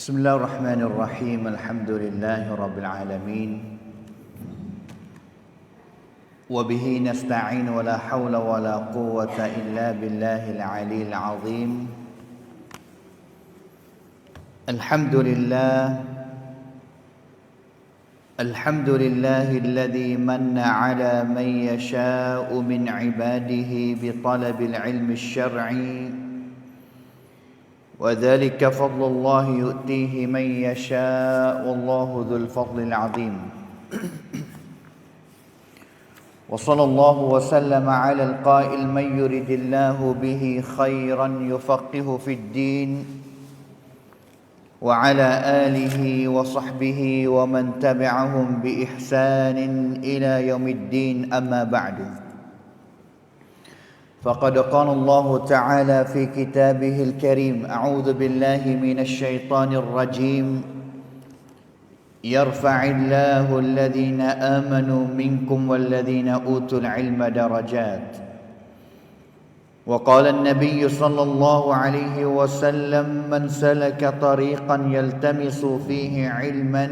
بسم الله الرحمن الرحيم الحمد لله رب العالمين وبه نستعين ولا حول ولا قوة إلا بالله العلي العظيم الحمد لله الذي من على من يشاء من عباده بطلب العلم الشرعي وذلك فضل الله يؤتيه من يشاء والله ذو الفضل العظيم وصلى الله وسلم على القائل من يرد الله به خيرا يفقه في الدين وعلى آله وصحبه ومن تبعهم بإحسان إلى يوم الدين أما بعد فقد قال الله تعالى في كتابه الكريم أعوذ بالله من الشيطان الرجيم يرفع الله الذين آمنوا منكم والذين أوتوا العلم درجات وقال النبي صلى الله عليه وسلم من سلك طريقا يلتمس فيه علما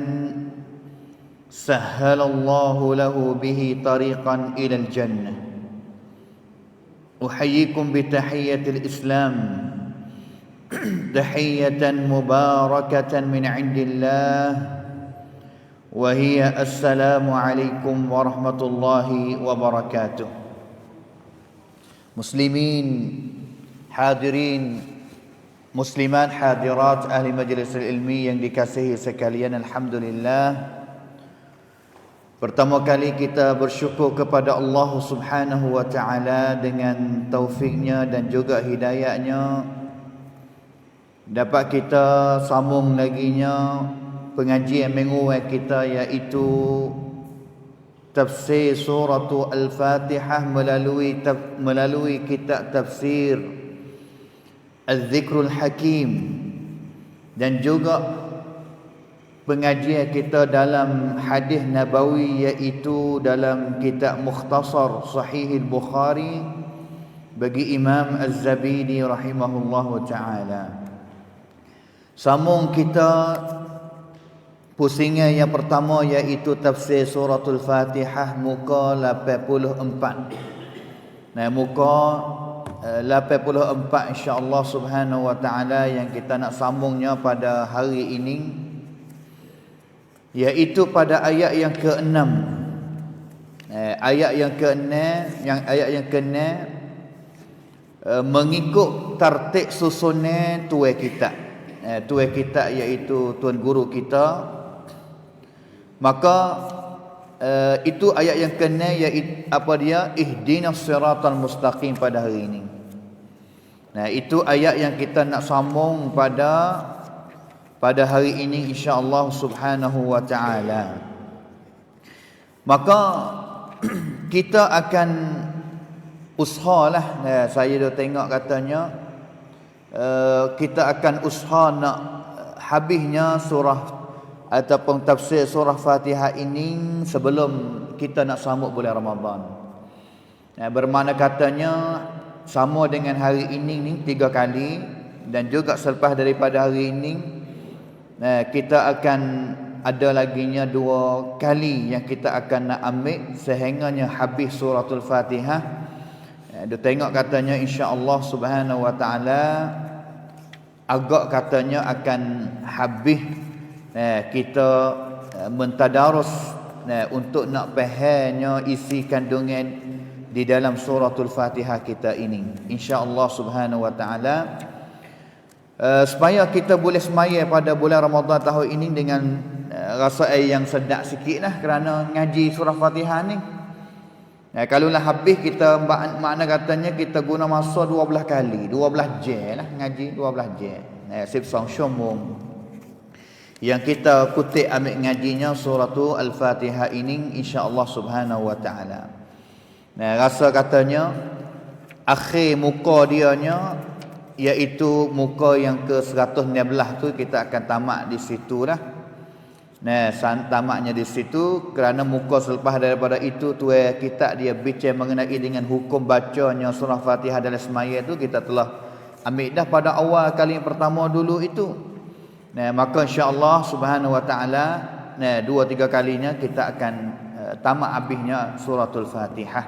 سهل الله له به طريقا إلى الجنة أحييكم بتحية الإسلام تحية مباركة من عند الله وهي السلام عليكم ورحمة الله وبركاته. Muslimin, hadirin, muslimat, hadirat ahli majlis ilmi yang dikasihi sekalian, alhamdulillah. Pertama kali kita bersyukur kepada Allah Subhanahu wa taala dengan taufiknya dan juga hidayahnya dapat kita sambung laginya pengajian minggu kita, iaitu tafsir surah Al-Fatihah melalui kitab tafsir Az-Zikrul Hakim dan juga pengajian kita dalam hadis Nabawi, iaitu dalam kitab Mukhtasar Sahih Al-Bukhari bagi Imam Az-Zabidi rahimahullahu ta'ala. Sambung kita pusingan yang pertama, iaitu tafsir suratul Fatihah muka 84. Nah, muka 84 insya-Allah subhanahu wa ta'ala yang kita nak sambungnya pada hari ini, iaitu pada ayat yang ke-6. Ayat yang ke-6 mengikut tertib susunan tuan kita. Tuan kita iaitu tuan guru kita. Maka itu ayat yang ke-6, iaitu apa dia? Ihdinas siratal mustaqim pada hari ini. Nah, itu ayat yang kita nak sambung pada hari ini insya-Allah subhanahu wa ta'ala. Maka kita akan usahalah, saya dah tengok katanya kita akan usaha nak habisnya surah ataupun tafsir surah Fatihah ini sebelum kita nak sambut bulan Ramadan. Bermakna katanya sama dengan hari ini ni 3 kali, dan juga selepas daripada hari ini kita akan ada laginya 2 kali yang kita akan nak ambil sehingganya habis suratul Fatihah. Dia tengok katanya insya-Allah subhanahu wa ta'ala agak katanya akan habis kita mentadarus untuk nak fahamnya isi kandungan di dalam suratul Fatihah kita ini insya-Allah subhanahu wa ta'ala. Supaya kita boleh semaya pada bulan Ramadan tahun ini dengan rasa yang sedap sikit lah, kerana ngaji surah Fatihah ni. Kalaulah habis kita makna katanya kita guna masa 12 kali, 12 jam lah ngaji, 12 jam. Sibsang syumum yang kita kutip ambil ngajinya surah Al-Fatihah ini insya-Allah subhanahu wa ta'ala. Rasa katanya akhir muka dianya, iaitu muka yang ke-116 tu kita akan tamat di situ lah. Tamatnya di situ, kerana muka selepas daripada itu tuan kita dia bincang mengenai dengan hukum bacanya surah Fatihah dalam semaya tu kita telah ambil dah pada awal kali yang pertama dulu itu. Nah, maka insya-Allah Subhanahu wa taala, nah 2-3 kalinya kita akan tamat habisnya suratul Fatihah.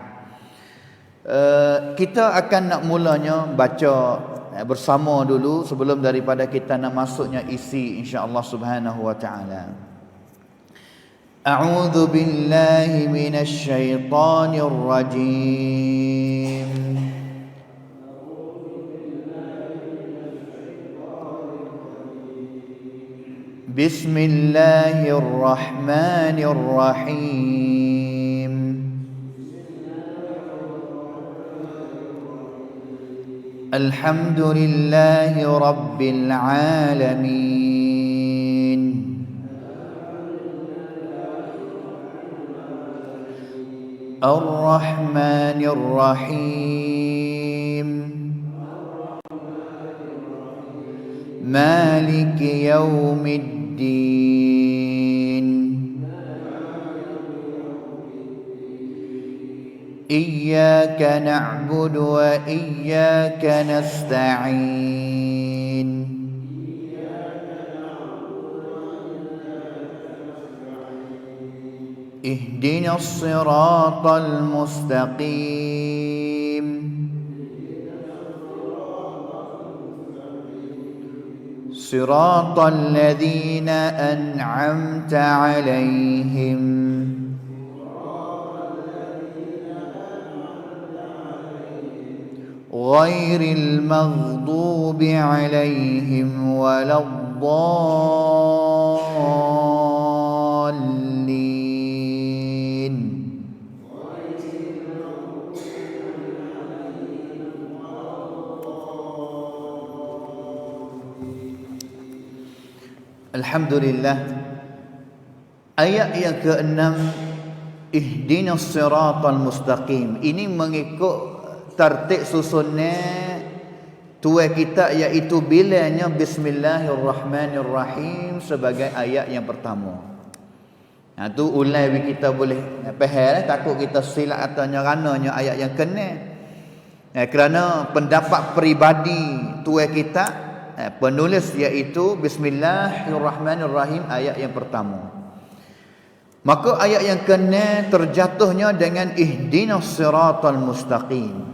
Kita akan nak mulanya baca bersama dulu sebelum daripada kita nak masuknya isi insya-Allah Subhanahu wa taala. A'udzu billahi minasy syaithanir rajim. Bismillahirrahmanirrahim. Alhamdulillahi rabbil alamin. Ar-Rahmanir-Rahim. Maliki yaumiddin. Iyyaka na'budu wa iyyaka nasta'in. Ihdinas siratal mustaqim. Siratal ladzina an'amta 'alaihim. Ghairil maghdubi 'alaihim waladdallin. Alhamdulillah. Ayat yang ke-6, Ihdinas siratal mustaqim. Ini mengikut tertib susunnya tuai kita, iaitu bilanya Bismillahirrahmanirrahim sebagai ayat yang pertama. Nah tu ulai kita boleh faham, takut kita silap ataunya rananya ayat yang kena. Kerana pendapat peribadi tuai kita, penulis, iaitu Bismillahirrahmanirrahim ayat yang pertama. Maka ayat yang kena terjatuhnya dengan Ihdinas siratal mustaqim.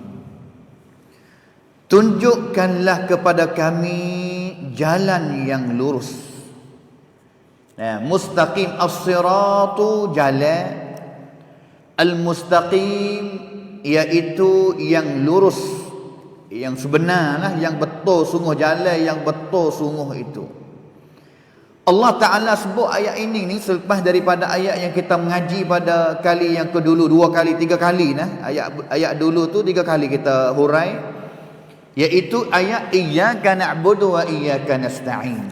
Tunjukkanlah kepada kami jalan yang lurus. Mustaqim, as-siratu jalan, al-mustaqim iaitu yang lurus, yang sebenarlah, yang betul sungguh, jalan yang betul sungguh itu. Allah Ta'ala sebut ayat ini ni selepas daripada ayat yang kita mengaji pada kali yang kedulu, 2 kali 3 kali nah. Ayat dulu tu 3 kali kita hurai, iaitu ayat iyyaka na'budu wa iyyaka nasta'in.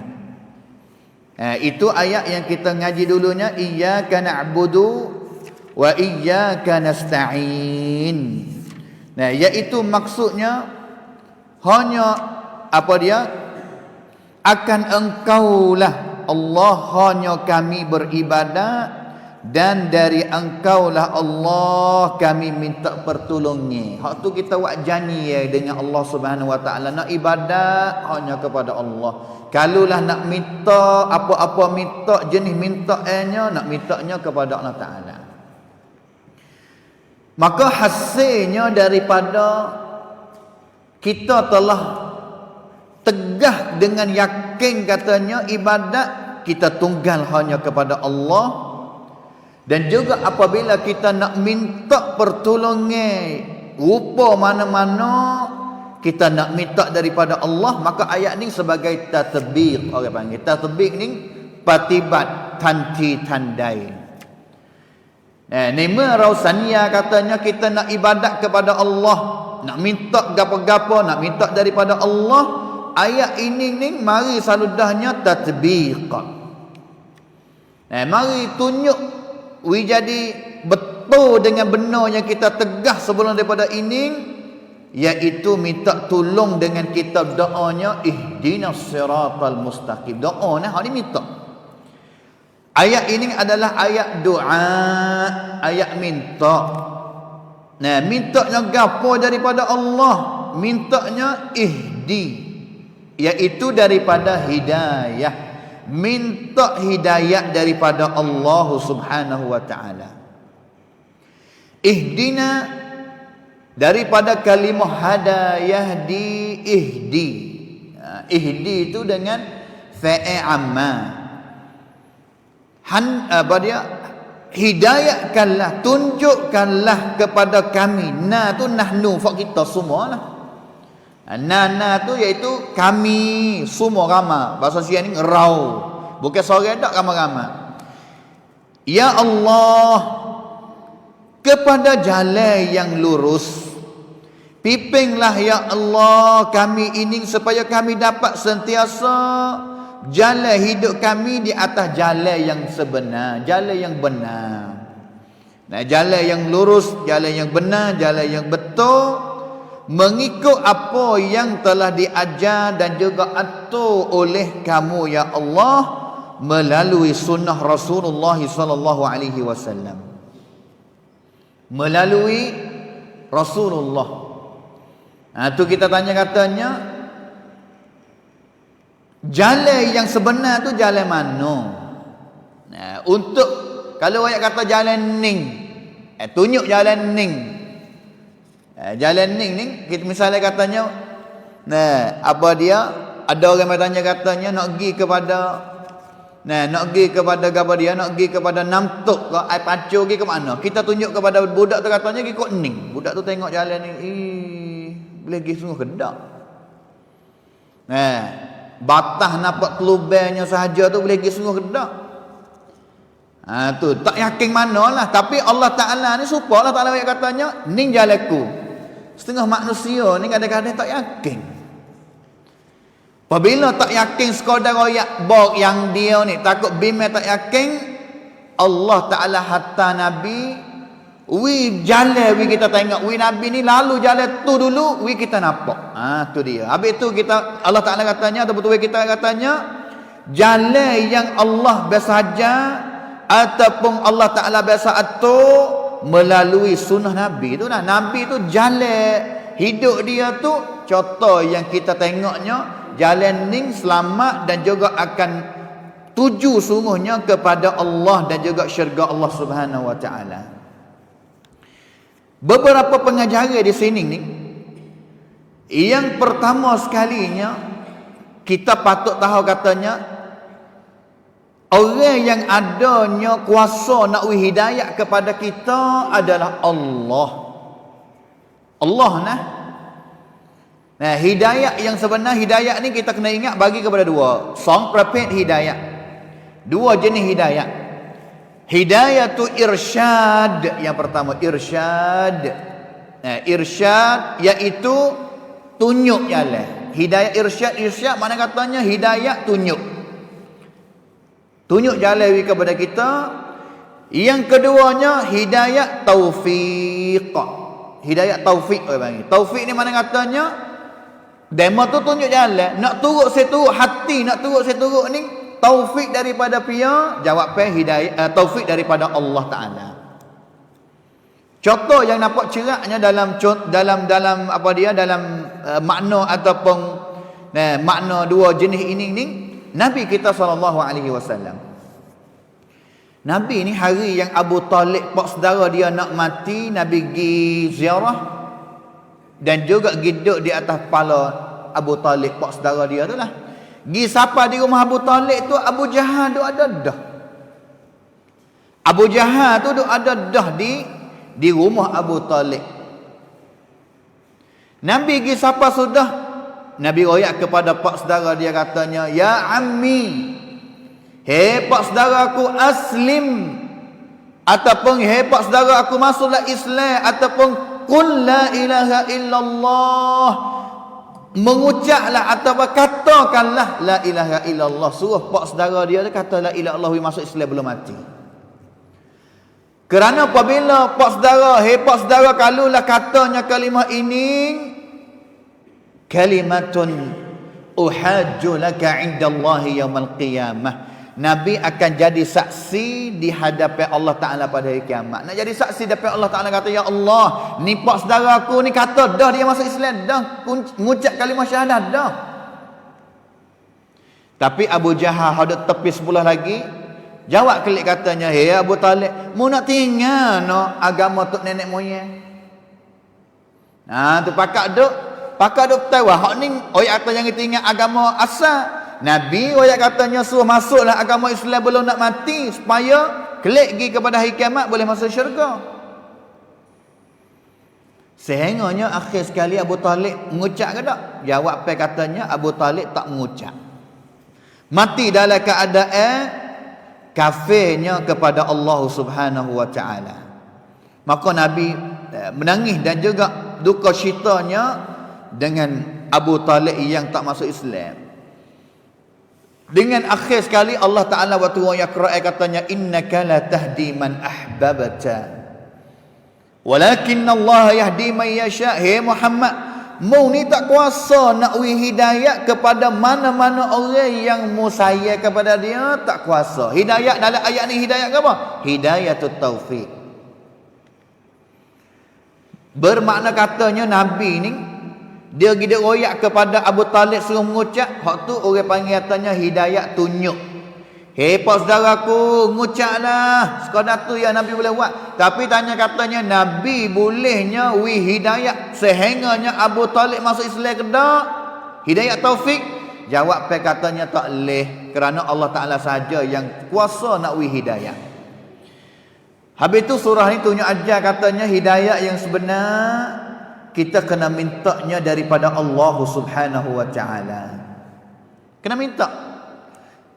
Itu ayat yang kita ngaji dulunya, iyyaka na'budu wa iyyaka nasta'in. Nah, iaitu maksudnya hanya apa dia? Akan engkaulah Allah hanya kami beribadat, dan dari engkaulah Allah kami minta pertolongnya. Hak tu kita buat janji dengan Allah Subhanahu wa taala, nak ibadat hanya kepada Allah. Kalulah nak minta apa-apa, minta jenis mintaannya, nak mintanya kepada Allah Taala. Maka hasilnya daripada kita telah tegah dengan yakin katanya ibadat kita tunggal hanya kepada Allah. Dan juga apabila kita nak minta pertolongan rupa mana-mana, kita nak minta daripada Allah, maka ayat ni sebagai tatbiq, orang panggil tatbiq ni patibat, tanti tandai. Nema Rausania katanya kita nak ibadat kepada Allah, nak minta gapo-gapo, nak minta daripada Allah. Ayat ini ni mari saludahnya tatbiq. Mari tunjuk jadi betul dengan benar yang kita tegah sebelum daripada ini, iaitu minta tolong dengan kitab doanya Ihdinas siratal mustaqim. Doa nah hari minta. Ayat ini adalah ayat doa, ayat minta. Nah, mintanya gapo daripada Allah? Mintanya ihdi, iaitu daripada hidayah. minta hidayat daripada Allah Subhanahu wa taala. Ihdina daripada kalimah hada yahdi ihdi. Ihdi itu dengan fa'il amma. Apa dia? Hidayatkanlah, tunjukkanlah kepada kami. Na tu nahnu, fak kita semua lah. Na tu iaitu kami semua ramai. Bahasa Sia ni rau. Bukan seorang tak, ramai-ramai. Ya Allah, kepada jalan yang lurus, pimpinlah ya Allah kami ini supaya kami dapat sentiasa jalan hidup kami di atas jalan yang sebenar, jalan yang benar. Nah, jalan yang lurus, jalan yang benar, jalan yang betul, mengikut apa yang telah diajar dan juga atur oleh kamu ya Allah melalui sunnah Rasulullah sallallahu alaihi wasallam. Melalui Rasulullah. Tu kita tanya katanya, jalan yang sebenar tu jalan mana? Untuk kalau ayat kata jalan ning, tunjuk jalan ning. Jalan ning kita misalnya katanya, apa dia? Ada orang bertanya katanya nak pergi kepada nak pergi kepada apa dia? Nak pergi kepada Namtok ke ai Pacu pergi ke mana? Kita tunjuk kepada budak tu katanya ikut ning. Budak tu tengok jalan ni, boleh pergi sungguh kedak. Batah nampak kelubangnya sahaja tu boleh pergi sungguh kedak. Tu tak yakin manalah, tapi Allah Taala ni supaya Allah Taala katanya ning jalanku. Setengah manusia ni kadang-kadang tak yakin. Apabila tak yakin sekadar royak bok yang dia ni takut bimbang tak yakin, Allah Taala hatta Nabi jalan kita tengok Nabi ni lalu jalan tu dulu kita nampak. Tu dia. Habis tu kita Allah Taala katanya atau betul kita katanya jalan yang Allah bersahaja ataupun Allah Taala biasa atur melalui sunnah Nabi tu lah. Nabi tu jalan hidup dia tu contoh yang kita tengoknya jalan ning selamat dan juga akan tuju sungguhnya kepada Allah dan juga syurga Allah Subhanahu wa taala. Beberapa pengajaran di sini ni, yang pertama sekalinya kita patut tahu katanya orang yang adanya kuasa nak hidayah kepada kita adalah Allah. Allah Nah, hidayah yang sebenar, hidayah ni kita kena ingat bagi kepada dua. Song prepared hidayah. Dua jenis hidayah. Hidayah tu irsyad. Yang pertama irsyad. Nah, irsyad iaitu tunjuk jalan. Hidayah irsyad mana katanya hidayah tunjuk. Tunjuk jalan kepada kita. Yang keduanya hidayah taufiq. Hidayah taufik orang panggil. Taufik ni mana katanya demo tu tunjuk jalan, nak turut saya turut hati, nak turut saya turut ni taufik daripada pia, jawab hidayah taufik daripada Allah Taala. Contoh yang nampak ceraknya dalam apa dia dalam makna ataupun makna dua jenis ini ni Nabi kita sallallahu alaihi wasallam. Nabi ni hari yang Abu Talib pak saudara dia nak mati, Nabi pergi ziarah dan juga duduk di atas kepala Abu Talib pak saudara dia tu lah. Pergi sapa di rumah Abu Talib tu, Abu Jahal tu ada dah. Abu Jahal tu ada dah di rumah Abu Talib. Nabi pergi sapa sudah, Nabi royak kepada pak saudara dia katanya, ya ammi, hei pak saudara aku aslim, ataupun hei pak saudara aku masuklah Islam, ataupun qul la ilaha illallah, mengucaplah atau katakanlah la ilaha illallah. Suruh pak saudara dia kata la ilaha illallah masuk Islam belum mati. Kerana apabila pak saudara kalulah katanya kalimah ini, kalimatun uhajju laka indallahi yaumal qiyamah, Nabi akan jadi saksi di hadapan Allah Ta'ala pada hari kiamat. Nak jadi saksi di hadapan Allah Ta'ala, kata, ya Allah, ni pak saudara aku ni kata dah dia masuk Islam, dah mengucap kalimah syahadah dah. Tapi Abu Jahal hadap tepi sebelah lagi, jawab kelik katanya, "Hei Abu Talib, mu nak tinggal no agama tok nenek moyang?" Tu pakak duk tahu hak ni oyak kata yang tinggal agama asal. Nabi oyak katanya suruh masuklah agama Islam belum nak mati supaya kelik pergi kepada hari kiamat boleh masuk syurga. Sehingganya akhir sekali Abu Talib mengucap ke tak? Jawab katanya Abu Talib tak mengucap. Mati dalam keadaan kafirnya kepada Allah Subhanahu wa taala. Maka Nabi menangis dan juga duka citanya dengan Abu Talib yang tak masuk Islam. Dengan akhir sekali Allah Taala waktu Yaqra katanya, innaka la tahdi man ahbabta walakin Allah yahdi man yasha. Hei Muhammad, mu ni tak kuasa nak hidayat kepada mana-mana orang yang mu sayang kepada dia, tak kuasa. Hidayat dalam ayat ni hidayat ke apa? Hidayatut taufik. Bermakna katanya Nabi ni dia gida royak kepada Abu Talib suruh mengucap, hak tu orang panggil katanya hidayat tunjuk. Hei pak saudaraku, mengucaplah. Sekadar tu yang Nabi boleh buat. Tapi tanya katanya Nabi bolehnya hidayat sehingganya Abu Talib masuk Islam ke tak? Hidayat taufik? Jawab katanya tak leh, kerana Allah Taala saja yang kuasa nak hidayat. Habis tu surah ni tunjuk ajar katanya hidayat yang sebenar kita kena mintanya daripada Allah Subhanahu wa taala. Kena minta.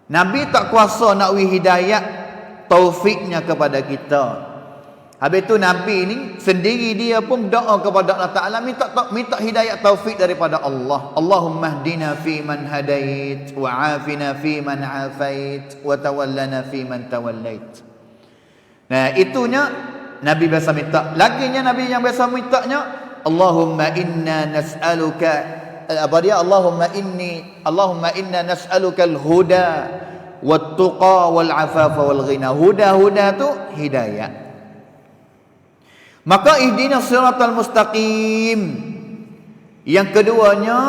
Nabi tak kuasa nak hidayat taufiknya kepada kita. Habis tu Nabi ni sendiri dia pun doa kepada Allah Taala minta hidayat taufik daripada Allah. Allahumma hdina fi man hadait wa afina fi man afait wa tawallana fi man tawallait. Nah, itunya Nabi biasa minta. Laginya Nabi yang biasa mintanya, Allahumma inna nas'aluka Allahumma inna nas'aluka al-huda wat-tuqa wal-afafa wal-ghina. Huda tu hidayah. Maka ihdinas siratal mustaqim. Yang keduanya,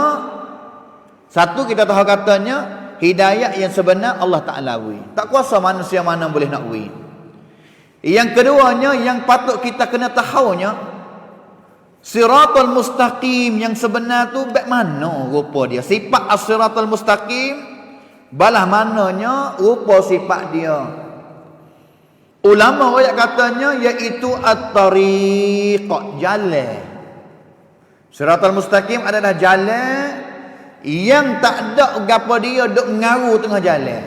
satu kita tahu katanya hidayah yang sebenar Allah Taala wi. Tak kuasa manusia mana boleh nak wi. Yang keduanya yang patut kita kena tahunya siratal mustaqim yang sebenar tu baik mana rupa dia. Sifat as-siratal mustaqim balah mananya rupa sifat dia. Ulama ayat katanya iaitu at-tariq, jalan. Siratal mustaqim adalah jalan yang tak ada gapo dia duk mengaru tengah jalan.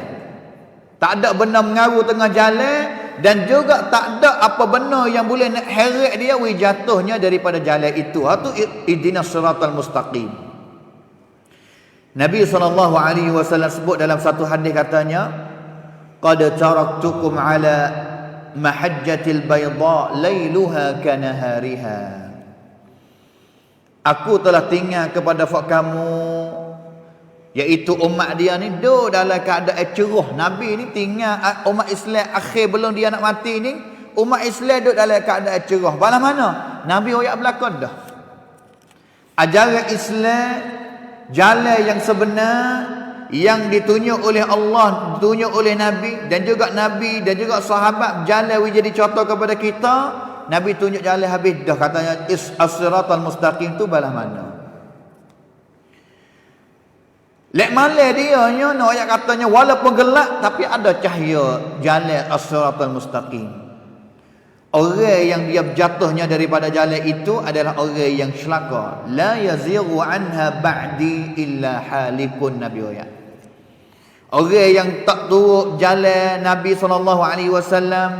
Tak ada benda mengaru tengah jalan dan juga tak ada apa benda yang boleh nak heret dia jatuhnya daripada jalan itu. Itu ihdinas siratal mustaqim. Nabi SAW sebut dalam satu hadis katanya, qad taraktukum ala mahajjatil bayda lailuha kanahariha. Aku telah tinggal kepada kamu, iaitu umat dia ni duduk dalam keadaan cerah. Nabi ni tinggal umat Islam akhir belum dia nak mati ni, umat Islam duduk dalam keadaan cerah. Balah mana? Nabi oyak belakang dah. Ajaran Islam, jalan yang sebenar yang ditunjuk oleh Allah, ditunjuk oleh Nabi dan juga sahabat, jalan jadi contoh kepada kita. Nabi tunjuk jalan habis dah, katanya as-siratal mustaqim tu balah mana? Lek malam dia nak ayat katanya walaupun gelap tapi ada cahaya jalan as-siratal mustaqim. Orang yang dia jatuhnya daripada jalan itu adalah orang yang celaka. La yazighu anha ba'di illa halikun, Nabi ayat. Orang yang tak turut jalan Nabi SAW,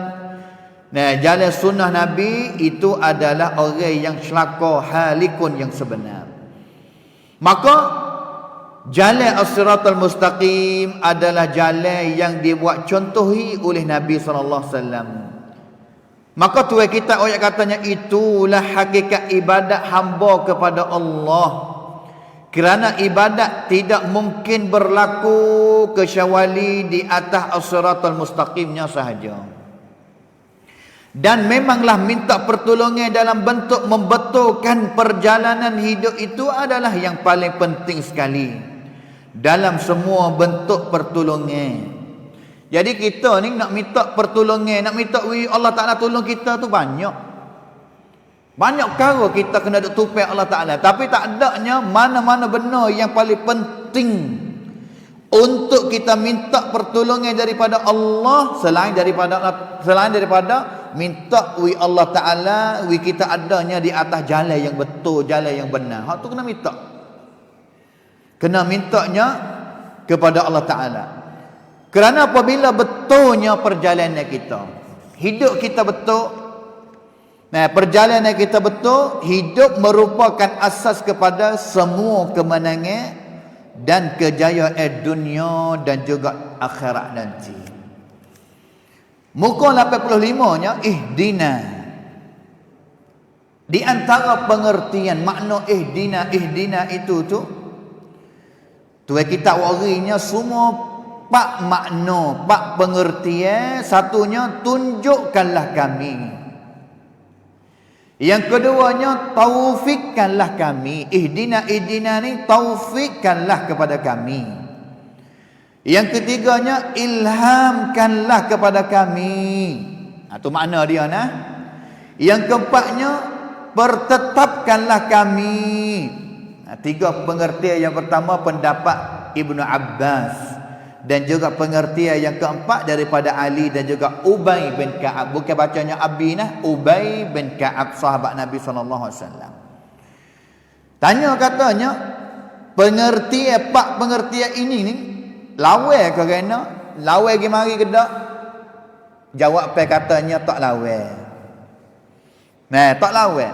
nah jalan sunnah Nabi itu adalah orang yang celaka, halikun yang sebenar. Maka jalan as-siratal mustaqim adalah jalan yang dibuat contohi oleh Nabi SAW. Maka tuan kita ayat katanya itulah hakikat ibadat hamba kepada Allah. Kerana ibadat tidak mungkin berlaku kecuali di atas as-siratal mustaqimnya sahaja. Dan memanglah minta pertolongan dalam bentuk membetulkan perjalanan hidup itu adalah yang paling penting sekali. dalam semua bentuk pertolongan. Jadi kita ni nak minta pertolongan, nak minta Allah Ta'ala tolong kita tu banyak. Banyak perkara kita kena duk tupai Allah Ta'ala. Tapi tak adanya mana-mana benar yang paling penting untuk kita minta pertolongan daripada Allah selain daripada minta Allah Ta'ala kita adanya di atas jalan yang betul, jalan yang benar. Hak tu kena minta. Kena mintanya kepada Allah Ta'ala. Kerana apabila betulnya perjalanan kita, hidup kita betul, perjalanan kita betul, hidup merupakan asas kepada semua kemenangan dan kejayaan dunia dan juga akhirat nanti. Muka 85-nya ihdina. Di antara pengertian makna ihdina itu tu kitab warinya semua pak makna, pak pengertian. Satunya tunjukkanlah kami. Yang keduanya taufikkanlah kami. Ihdina ni taufikkanlah kepada kami. Yang ketiganya ilhamkanlah kepada kami. Itu makna dia nah. Yang keempatnya pertetapkanlah kami. Tiga pengertian. Yang pertama pendapat Ibnu Abbas. Dan juga pengertian yang keempat daripada Ali dan juga Ubay bin Ka'ab. Bukan bacanya Abi nah, Ubay bin Ka'ab, sahabat Nabi SAW. Tanya katanya, pengertian ini ni lawa ke kena? Lawa pergi mari ke tak? Jawab katanya tak lawa. Tak lawa.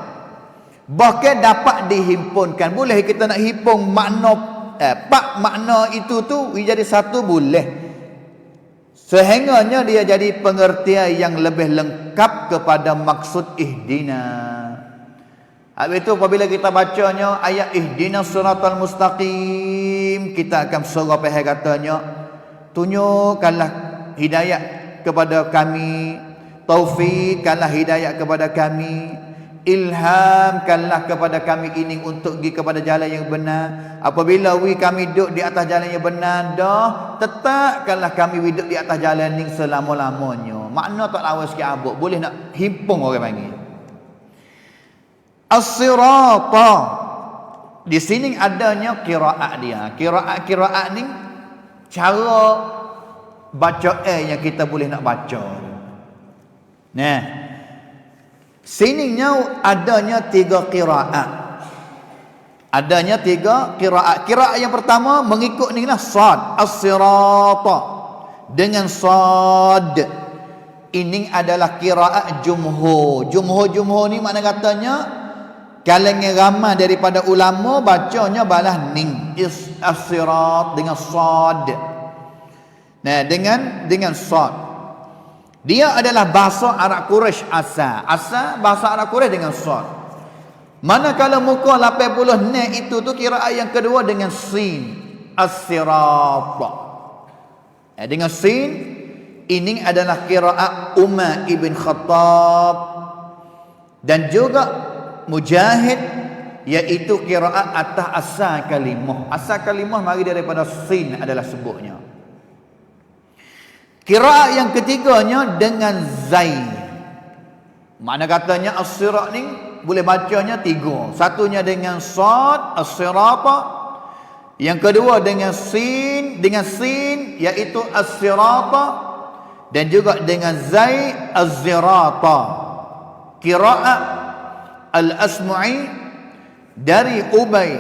Bahkan dapat dihimpunkan. Boleh kita nak himpun makna pak makna itu tu jadi satu boleh. Sehingganya dia jadi pengertian yang lebih lengkap kepada maksud ihdina. Habis itu apabila kita bacanya ayat ihdina siratal mustaqim, kita akan surah pihak katanya, tunjukkanlah hidayah kepada kami, taufikkanlah hidayah kepada kami, ilhamkanlah kepada kami ini untuk pergi kepada jalan yang benar. Apabila kami duduk di atas jalan yang benar dah, tetapkanlah kami duduk di atas jalan ni selama-lamanya. Makna tak lawa sikit abuk, boleh nak himpung orang panggil. As-sirata. Di sini adanya qiraat dia. Qiraat ni cara bacaan yang kita boleh nak baca. Sininya adanya 3 qiraat. Adanya 3 qiraat. Qiraat yang pertama mengikut ni lah sad, as-sirata dengan sad. Ini adalah qiraat jumhur. Jumhur ni makna katanya kalangan ramai daripada ulama bacanya balas ning, as-sirat dengan sad. Dengan sad. Dia adalah bahasa Arab Quraisy asal. Asal bahasa Arab Quraisy dengan sad. Manakala muka 80 itu tu qiraat yang kedua dengan sin, as-sirat. Dengan sin ini adalah qiraat Umar ibn Khattab dan juga Mujahid, iaitu qiraat atas asal kalimah. Asal kalimah mari daripada sin adalah sebutnya. Qiraat yang ketiganya dengan zai. Makna katanya as-sirat ni boleh bacanya 3. Satunya dengan sad, as-sirata. Yang kedua dengan sin iaitu as-sirata, dan juga dengan zai, az-zirata. Qiraat al-Asma'i dari Ubay,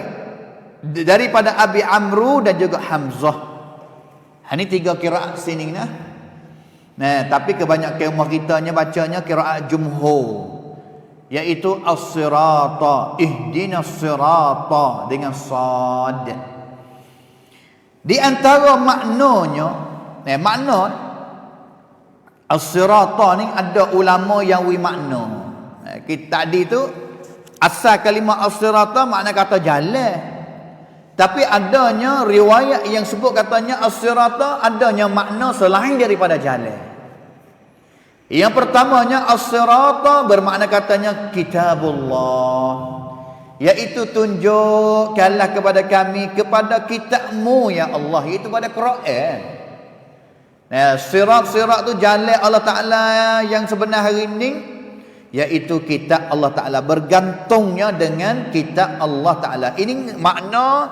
daripada Abi Amru dan juga Hamzah. Ini 3 qiraat sini nah. Tapi kebanyakan umah kitanya bacanya qiraat jumhur, iaitu as-sirata, ihdinas sirata dengan sad. Di antara maknanya, makna as-sirata ni ada ulama yang makna. Kita tadi tu asal kalimah as-sirata makna kata jalan. Tapi adanya riwayat yang sebut katanya as-sirata adanya makna selain daripada jalan. Yang pertamanya as-sirata bermakna katanya kitabullah. iaitu tunjukkanlah kepada kami kepada kitab-Mu ya Allah, iaitu pada Quran. Sirat-sirat tu jalan Allah Ta'ala yang sebenar hari ini, iaitu kitab Allah Ta'ala, bergantungnya dengan kitab Allah Ta'ala. Ini makna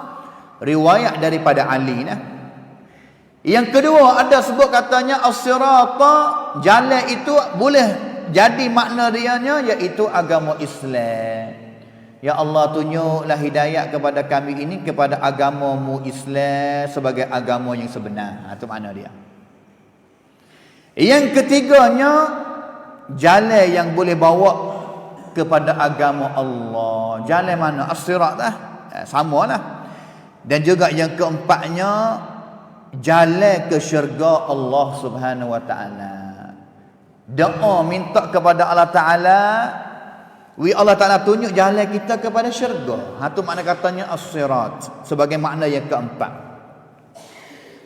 riwayat daripada Ali nah. Yang kedua ada sebut katanya as-sirata, jalan itu boleh jadi makna dianya iaitu agama Islam. Ya Allah, tunjuklah hidayat kepada kami ini kepada agama-Mu Islam sebagai agama yang sebenar. Itu makna dia. Yang ketiganya, jalan yang boleh bawa kepada agama Allah. Jalan mana? As-sirat lah. Samalah. Dan juga yang keempatnya, jalan ke syurga Allah Subhanahu wa taala. Doa minta kepada Allah Taala, Allah Taala tunjuk jalan kita kepada syurga. Itu makna katanya as-sirat sebagai makna yang keempat.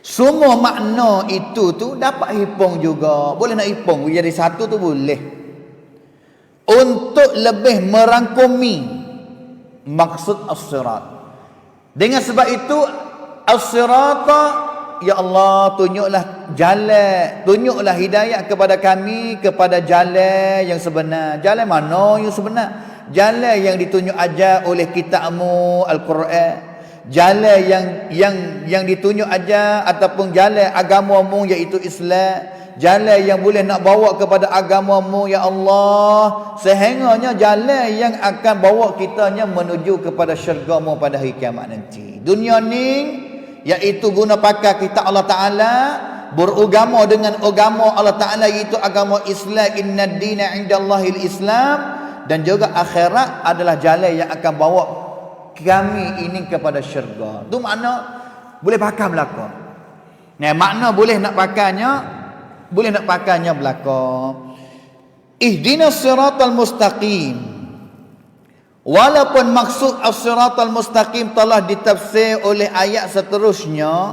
Semua makna itu tu dapat hipung juga. Boleh nak hipung jadi satu tu boleh. Untuk lebih merangkumi maksud as-sirat. Dengan sebab itu as-sirata, ya Allah, tunjuklah jalan, tunjuklah hidayat kepada kami kepada jalan yang sebenar. Jalan mana yang sebenar? Jalan yang ditunjuk ajar oleh kitab-Mu Al-Quran. Jalan yang ditunjuk ajar ataupun jalan agama-Mu iaitu Islam. Jalan yang boleh nak bawa kepada agama-Mu ya Allah, sehingganya jalan yang akan bawa kitanya menuju kepada syurga-Mu pada hari kiamat nanti. Dunia ni iaitu guna pakai kitab Allah Ta'ala, beragama dengan agama Allah Ta'ala iaitu agama Islam, inna dina indallahil Islam, dan juga akhirat adalah jalan yang akan bawa kami ini kepada syurga. Itu makna boleh pakai belaka. Nah, makna boleh nak pakainya belaka. Ihdinas siratal mustaqim. Walaupun maksud as-siratal mustaqim telah ditafsir oleh ayat seterusnya.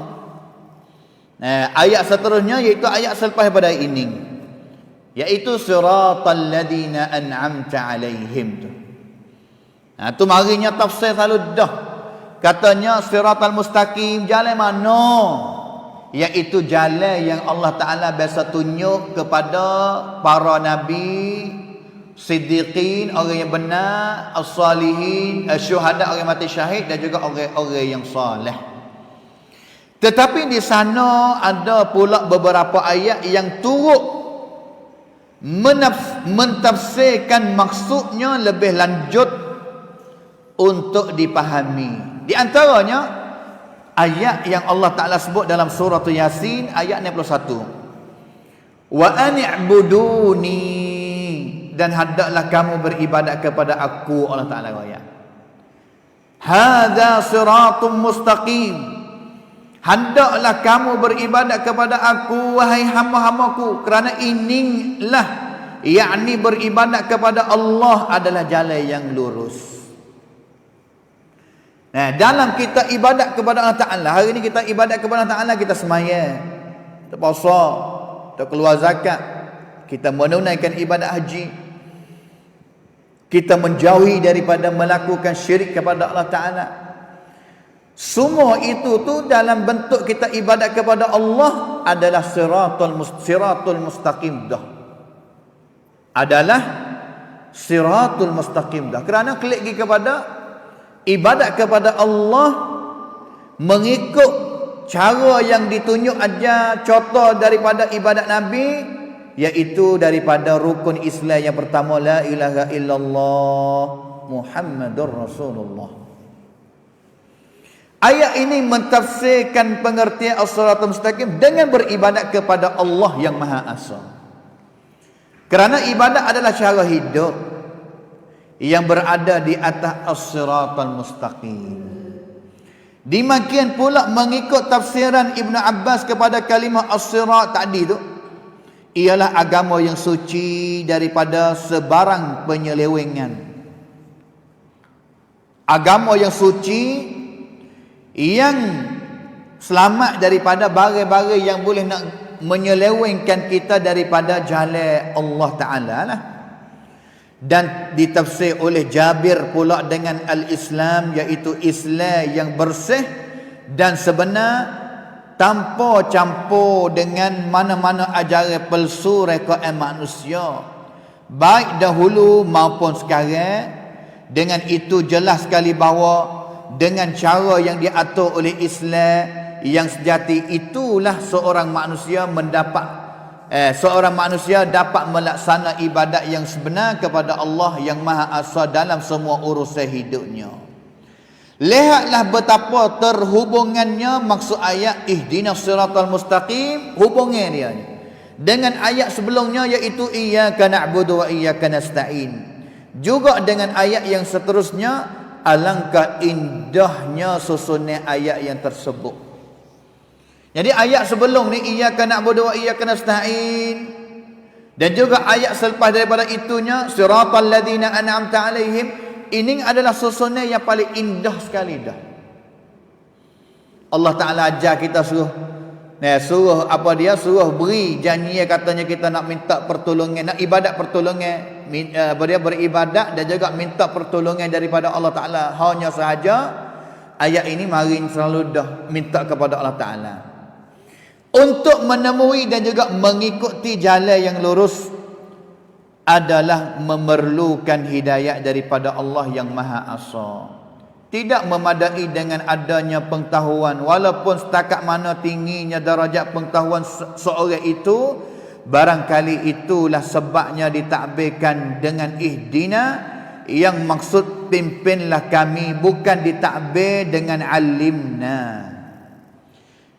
Ayat seterusnya iaitu ayat selepas pada ini, iaitu siratal ladina an'amta alaihim tu. Tu marinya tafsir selalu dah. Katanya siratal mustaqim, jalan mana? Iaitu jalan yang Allah Ta'ala biasa tunjuk kepada para nabi, siddiqin, orang yang benar, as-salihin, syuhada, orang mati syahid, dan juga orang-orang yang salih. Tetapi di sana ada pula beberapa ayat yang turut mentafsirkan maksudnya lebih lanjut untuk dipahami. Di antaranya ayat yang Allah Ta'ala sebut dalam surah Yasin ayat 61. Wa ani'buduni, dan hendaklah kamu beribadat kepada aku. Allah Ta'ala ayat. Hadza siratum mustaqim. Hendaklah kamu beribadat kepada aku wahai hamba-hambaku, kerana inilah, yakni beribadat kepada Allah adalah jalan yang lurus. Nah, dalam kita ibadat kepada Allah Ta'ala, hari ini kita ibadat kepada Allah Ta'ala, kita sembahyang, kita puasa, kita keluar zakat, kita menunaikan ibadat haji, kita menjauhi daripada melakukan syirik kepada Allah Ta'ala. Semua itu tu dalam bentuk kita ibadat kepada Allah adalah siratul mustaqim dah. Adalah siratul mustaqim dah. Kerana klik lagi kepada ibadat kepada Allah mengikut cara yang ditunjuk aja, contoh daripada ibadat Nabi, iaitu daripada rukun Islam yang pertama, la ilaha illallah Muhammadur Rasulullah. Ayat ini mentafsirkan pengertian as-siratal mustaqim dengan beribadat kepada Allah yang Maha Esa. Kerana ibadat adalah cara hidup yang berada di atas as-siratal mustaqim. Demikian pula mengikut tafsiran Ibn Abbas kepada kalimah as-sirat tadi tu, ialah agama yang suci daripada sebarang penyelewengan. Agama yang suci yang selamat daripada barang-barang yang boleh nak menyelewengkan kita daripada jalan Allah Ta'ala lah. dan ditafsir oleh Jabir pula dengan al-Islam, iaitu Islam yang bersih dan sebenar, tanpa campur dengan mana-mana ajaran palsu rekaan manusia, baik dahulu maupun sekarang. Dengan itu jelas sekali bahawa dengan cara yang diatur oleh Islam yang sejati, itulah seorang manusia dapat melaksana ibadat yang sebenar kepada Allah yang Maha Esa dalam semua urusan hidupnya. Lihatlah betapa terhubungannya maksud ayat ihdinas siratal mustaqim, hubungan dia dengan ayat sebelumnya, iaitu iyyaka na'budu wa iyyaka nasta'in. Juga dengan ayat yang seterusnya, alangkah indahnya susunan ayat yang tersebut. Jadi ayat sebelum ni iyyaka na'budu wa iyyaka nasta'in, dan juga ayat selepas daripada itunya siratal ladzina an'amta 'alaihim, ini adalah susunan yang paling indah sekali dah. Allah Taala ajar kita suruh beri janji, katanya kita nak minta pertolongan, nak ibadat pertolongan, beribadat dan juga minta pertolongan daripada Allah Taala. Hanya sahaja ayat ini mari selalu dah minta kepada Allah Taala untuk menemui dan juga mengikuti jalan yang lurus adalah memerlukan hidayah daripada Allah yang Maha Esa. Tidak memadai dengan adanya pengetahuan, walaupun setakat mana tingginya darajat pengetahuan seorang itu, barangkali itulah sebabnya ditakbirkan dengan ihdina, yang maksud pimpinlah kami, bukan ditakbir dengan alimna.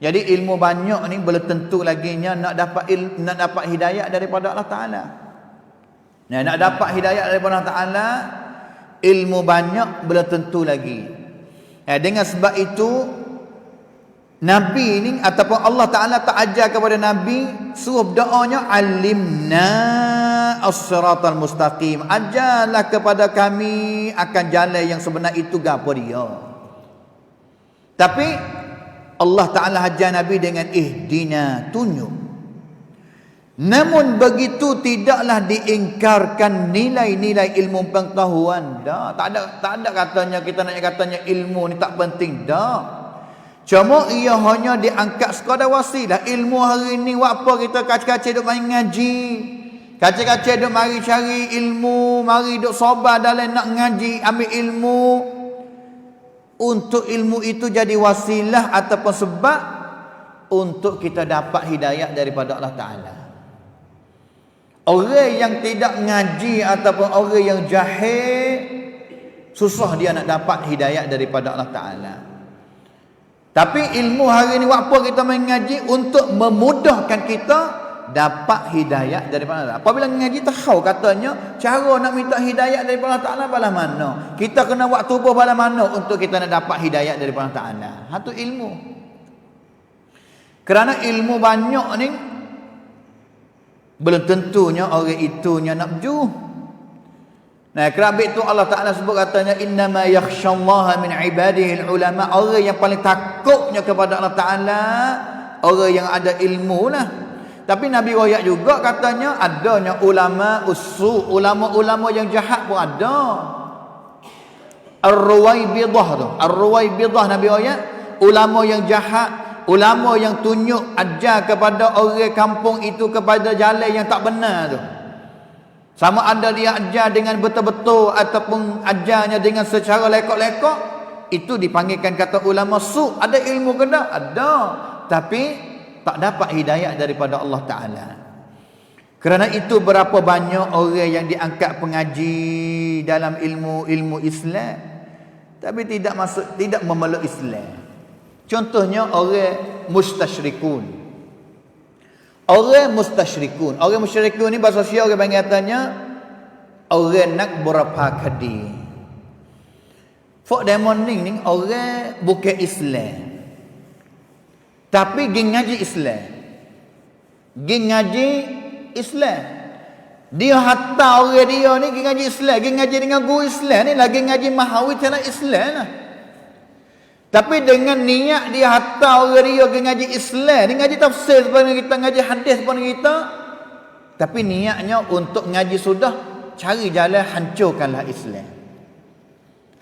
Jadi ilmu banyak ni belum tentu laginya nak dapat hidayah daripada Allah Taala. Nak dapat hidayah daripada Allah Taala, ilmu banyak belum tentu lagi. Dengan sebab itu Nabi ni ataupun Allah Taala tak ajar kepada Nabi suruh doanya alimna as-siratal mustaqim, ajarlah kepada kami akan jalan yang sebenar itu gapo dia. Tapi Allah Taala ajar Nabi dengan ihdina, tunjuk. Namun begitu tidaklah diingkarkan nilai-nilai ilmu pengetahuan. Tak ada katanya kita nak katanya ilmu ni tak penting. Cuma ia hanya diangkat sekadar wasilah. Ilmu hari ni buat apa kita kacik-kacik duk main ngaji, kacik-kacik duk mari cari ilmu, mari duk sabar dalam nak ngaji, ambil ilmu. Untuk ilmu itu jadi wasilah ataupun sebab untuk kita dapat hidayah daripada Allah Ta'ala. Orang yang tidak ngaji ataupun orang yang jahil, susah dia nak dapat hidayah daripada Allah Ta'ala. Tapi ilmu hari ni apa kita main ngaji untuk memudahkan kita dapat hidayah daripada Allah. Apabila ngaji tahu katanya cara nak minta hidayah daripada Allah Ta'ala bala mana, kita kena buat tubuh bala mana untuk kita nak dapat hidayah daripada Allah Ta'ala. Itu ilmu. Kerana ilmu banyak ni belum tentunya orang itunya nak berjuh. Kerana itu Allah Ta'ala sebut katanya innama yakhshallaha min ibadihi ulama. Orang yang paling takutnya kepada Allah Ta'ala orang yang ada ilmu lah. Tapi Nabi royak juga katanya adanya ulama usu, ulama-ulama yang jahat pun ada. Ar-Ruwaibidah tu, Ar-Ruwaibidah Nabi royak, ulama yang jahat, ulama yang tunjuk ajar kepada orang kampung itu kepada jalan yang tak benar tu. Sama ada dia ajar dengan betul-betul ataupun ajarnya dengan secara lekok-lekok, itu dipanggilkan kata ulama su. Ada ilmu ke tak? Ada. Tapi tak dapat hidayah daripada Allah Ta'ala. Kerana itu berapa banyak orang yang diangkat pengaji dalam ilmu Islam, tapi tidak memeluk Islam. Contohnya orang mustasyrikun. Orang mustasyrikun ni bahasa Syiah orang panggil katanya orang nak berapakadi. Fok demon ni orang bukan Islam, tapi pergi ngaji Islam. Dia hatta orang dia ni pergi ngaji Islam, pergi ngaji dengan guru Islam ni, lagi ngaji mahawi cara Islam lah. Tapi dengan niat dia hatta orang dia pergi ngaji Islam, dia ngaji tafsir sebenarnya kita, ngaji hadis sebenarnya kita, tapi niatnya untuk ngaji sudah cari jalan hancurkanlah Islam.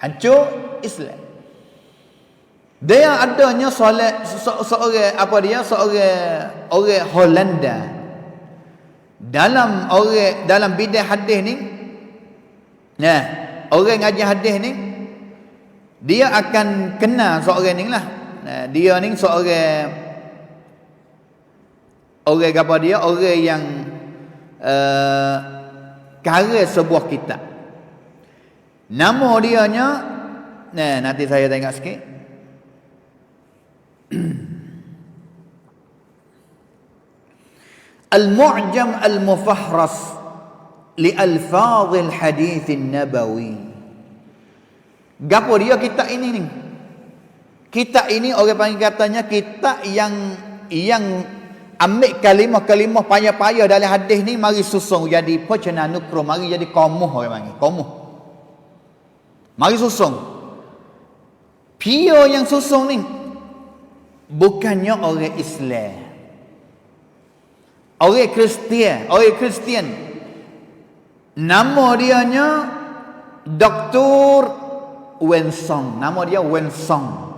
Hancur Islam. Dia adanya solat seorang apa dia? Seorang orang Holanda. Dalam bidang hadis ni, nah, orang ngaji hadis ni dia akan kenal seorang ni lah. Nah, dia ni seorang apa dia? Orang yang karya sebuah kitab. Nama dia nya, nah, nanti saya tengok sikit. Al-Mu'jam Al-Mufahras li Alfadhil Hadith Nabawi. Gapo dia kitab ini ni? Kitab ini orang panggil katanya kitab yang ambil kalimah-kalimah payah-payah dalam hadis ni mari susung jadi pecana nukro, mari jadi qamuh orang panggil, qamuh. Mari susung. Pia yang susung ni bukannya orang Islam. Orang Kristian. Nama dia nya Dr. Wensong. Nama dia Wensong.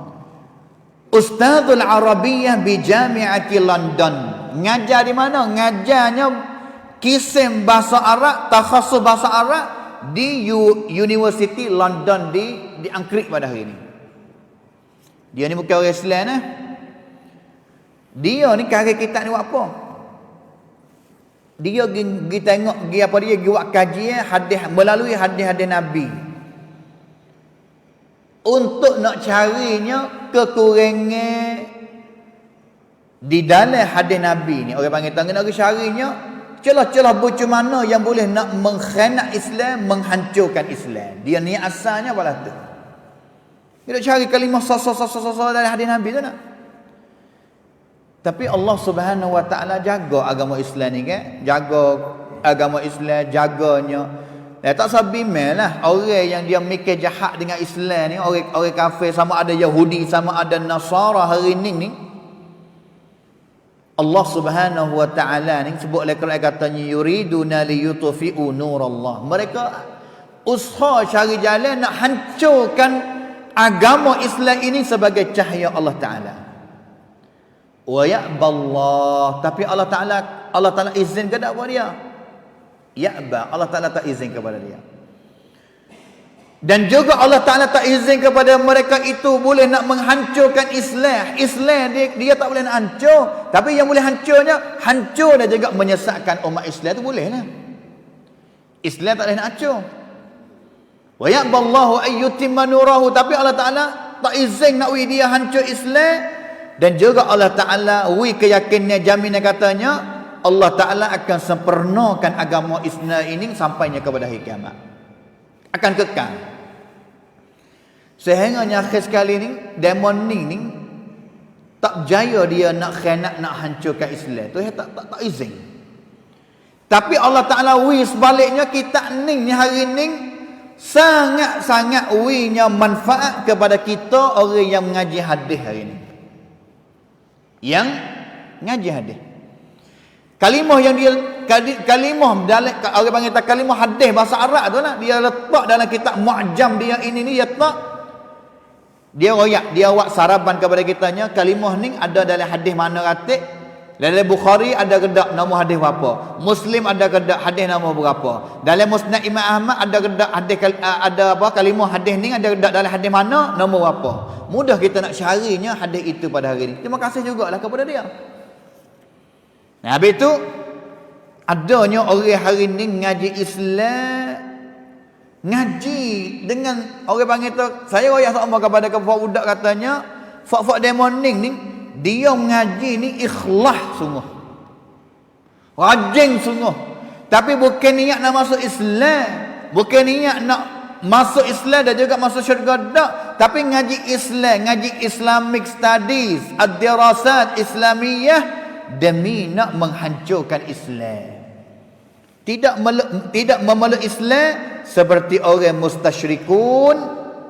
Ustadzul Arabiyyah bi Jami'ati London. Ngajar di mana? Ngajarnya kisim bahasa Arab, takhasus bahasa Arab di University London di Angkrik pada hari ini. Dia ni bukan orang Islam eh. Dia ni karya kitab ni buat apa? Dia pergi tengok apa dia buat kajian hadis melalui hadis-hadis Nabi. Untuk nak carinya kekurangan di dalam hadis Nabi ni. Orang panggil tangan nak carinya celah-celah macam mana yang boleh nak mengkhianat Islam, menghancurkan Islam. Dia ni asalnya apalah tu. Dia nak cari kalimah dalam hadis Nabi tu nak. Tapi Allah Subhanahu Wa Taala jaga agama Islam ni kan? Jaga agama Islam, jaganya. Tak sabimel lah orang yang dia mikir jahat dengan Islam ni, orang kafir, sama ada Yahudi, sama ada Nasara hari ni. Allah Subhanahu Wa Taala ni sebut oleh Quran katanya yuriduna liyutfi'u nurallah. Mereka usaha cari jalan nak hancurkan agama Islam ini sebagai cahaya Allah Taala. Wa ya'ballah, tapi Allah Taala izin ke tak buat dia? Ya'ba, Allah Taala tak izin kepada dia. Dan juga Allah Taala tak izin kepada mereka itu boleh nak menghancurkan Islam. Islam dia tak boleh nak hancur, tapi yang boleh hancurnya hancur dan juga menyesatkan umat Islam itu boleh lah. Islam tak boleh nak hancur. Wa ya'ballahu ayyutimma nurahu, tapi Allah Taala tak izin nak dia hancur Islam. Dan juga Allah Ta'ala keyakinannya jaminan katanya Allah Ta'ala akan sempurnakan agama Islam ini sampainya kepada hari kiamat. Akan kekal. Sehingga akhir sekali ni demon ni tak berjaya dia nak khianat, nak hancurkan Islam. Tu tak izin. Tapi Allah Ta'ala sebaliknya kita ni hari ni sangat-sangat nya manfaat kepada kita orang yang mengaji hadis hari ni. Yang ngaji hadis. Kalimah yang dia kalimah dalam orang panggil kalimah hadis bahasa Arab tu lah, dia letak dalam kitab Mu'jam dia ini ni dia letak. Dia royak, dia buat saraban kepada kitanya kalimah ni ada dalam hadis mana ratik. Dalam Bukhari ada kedak nama hadis berapa. Muslim ada kedak hadis nama berapa. Dalam Musnad Imam Ahmad ada kedak hadis ada apa kalimah hadis ni ada kedak dalam hadis mana nama berapa. Mudah kita nak carinya hadis itu pada hari ini. Terima kasih jugalah kepada dia. Nah, habis itu adanya orang hari ini ngaji Islam, ngaji dengan orang panggil tu, saya royak sama kepada budak katanya, fak-fak demoning ni dia mengaji ni ikhlas sungguh. Rajin sungguh. Tapi bukan niat nak masuk Islam, bukan niat nak masuk Islam dan juga masuk syurga tak, tapi ngaji Islam, ngaji Islamic Studies, ad-dirasat Islamiyah demi nak menghancurkan Islam. Tidak memeluk Islam seperti orang mustasyrikun,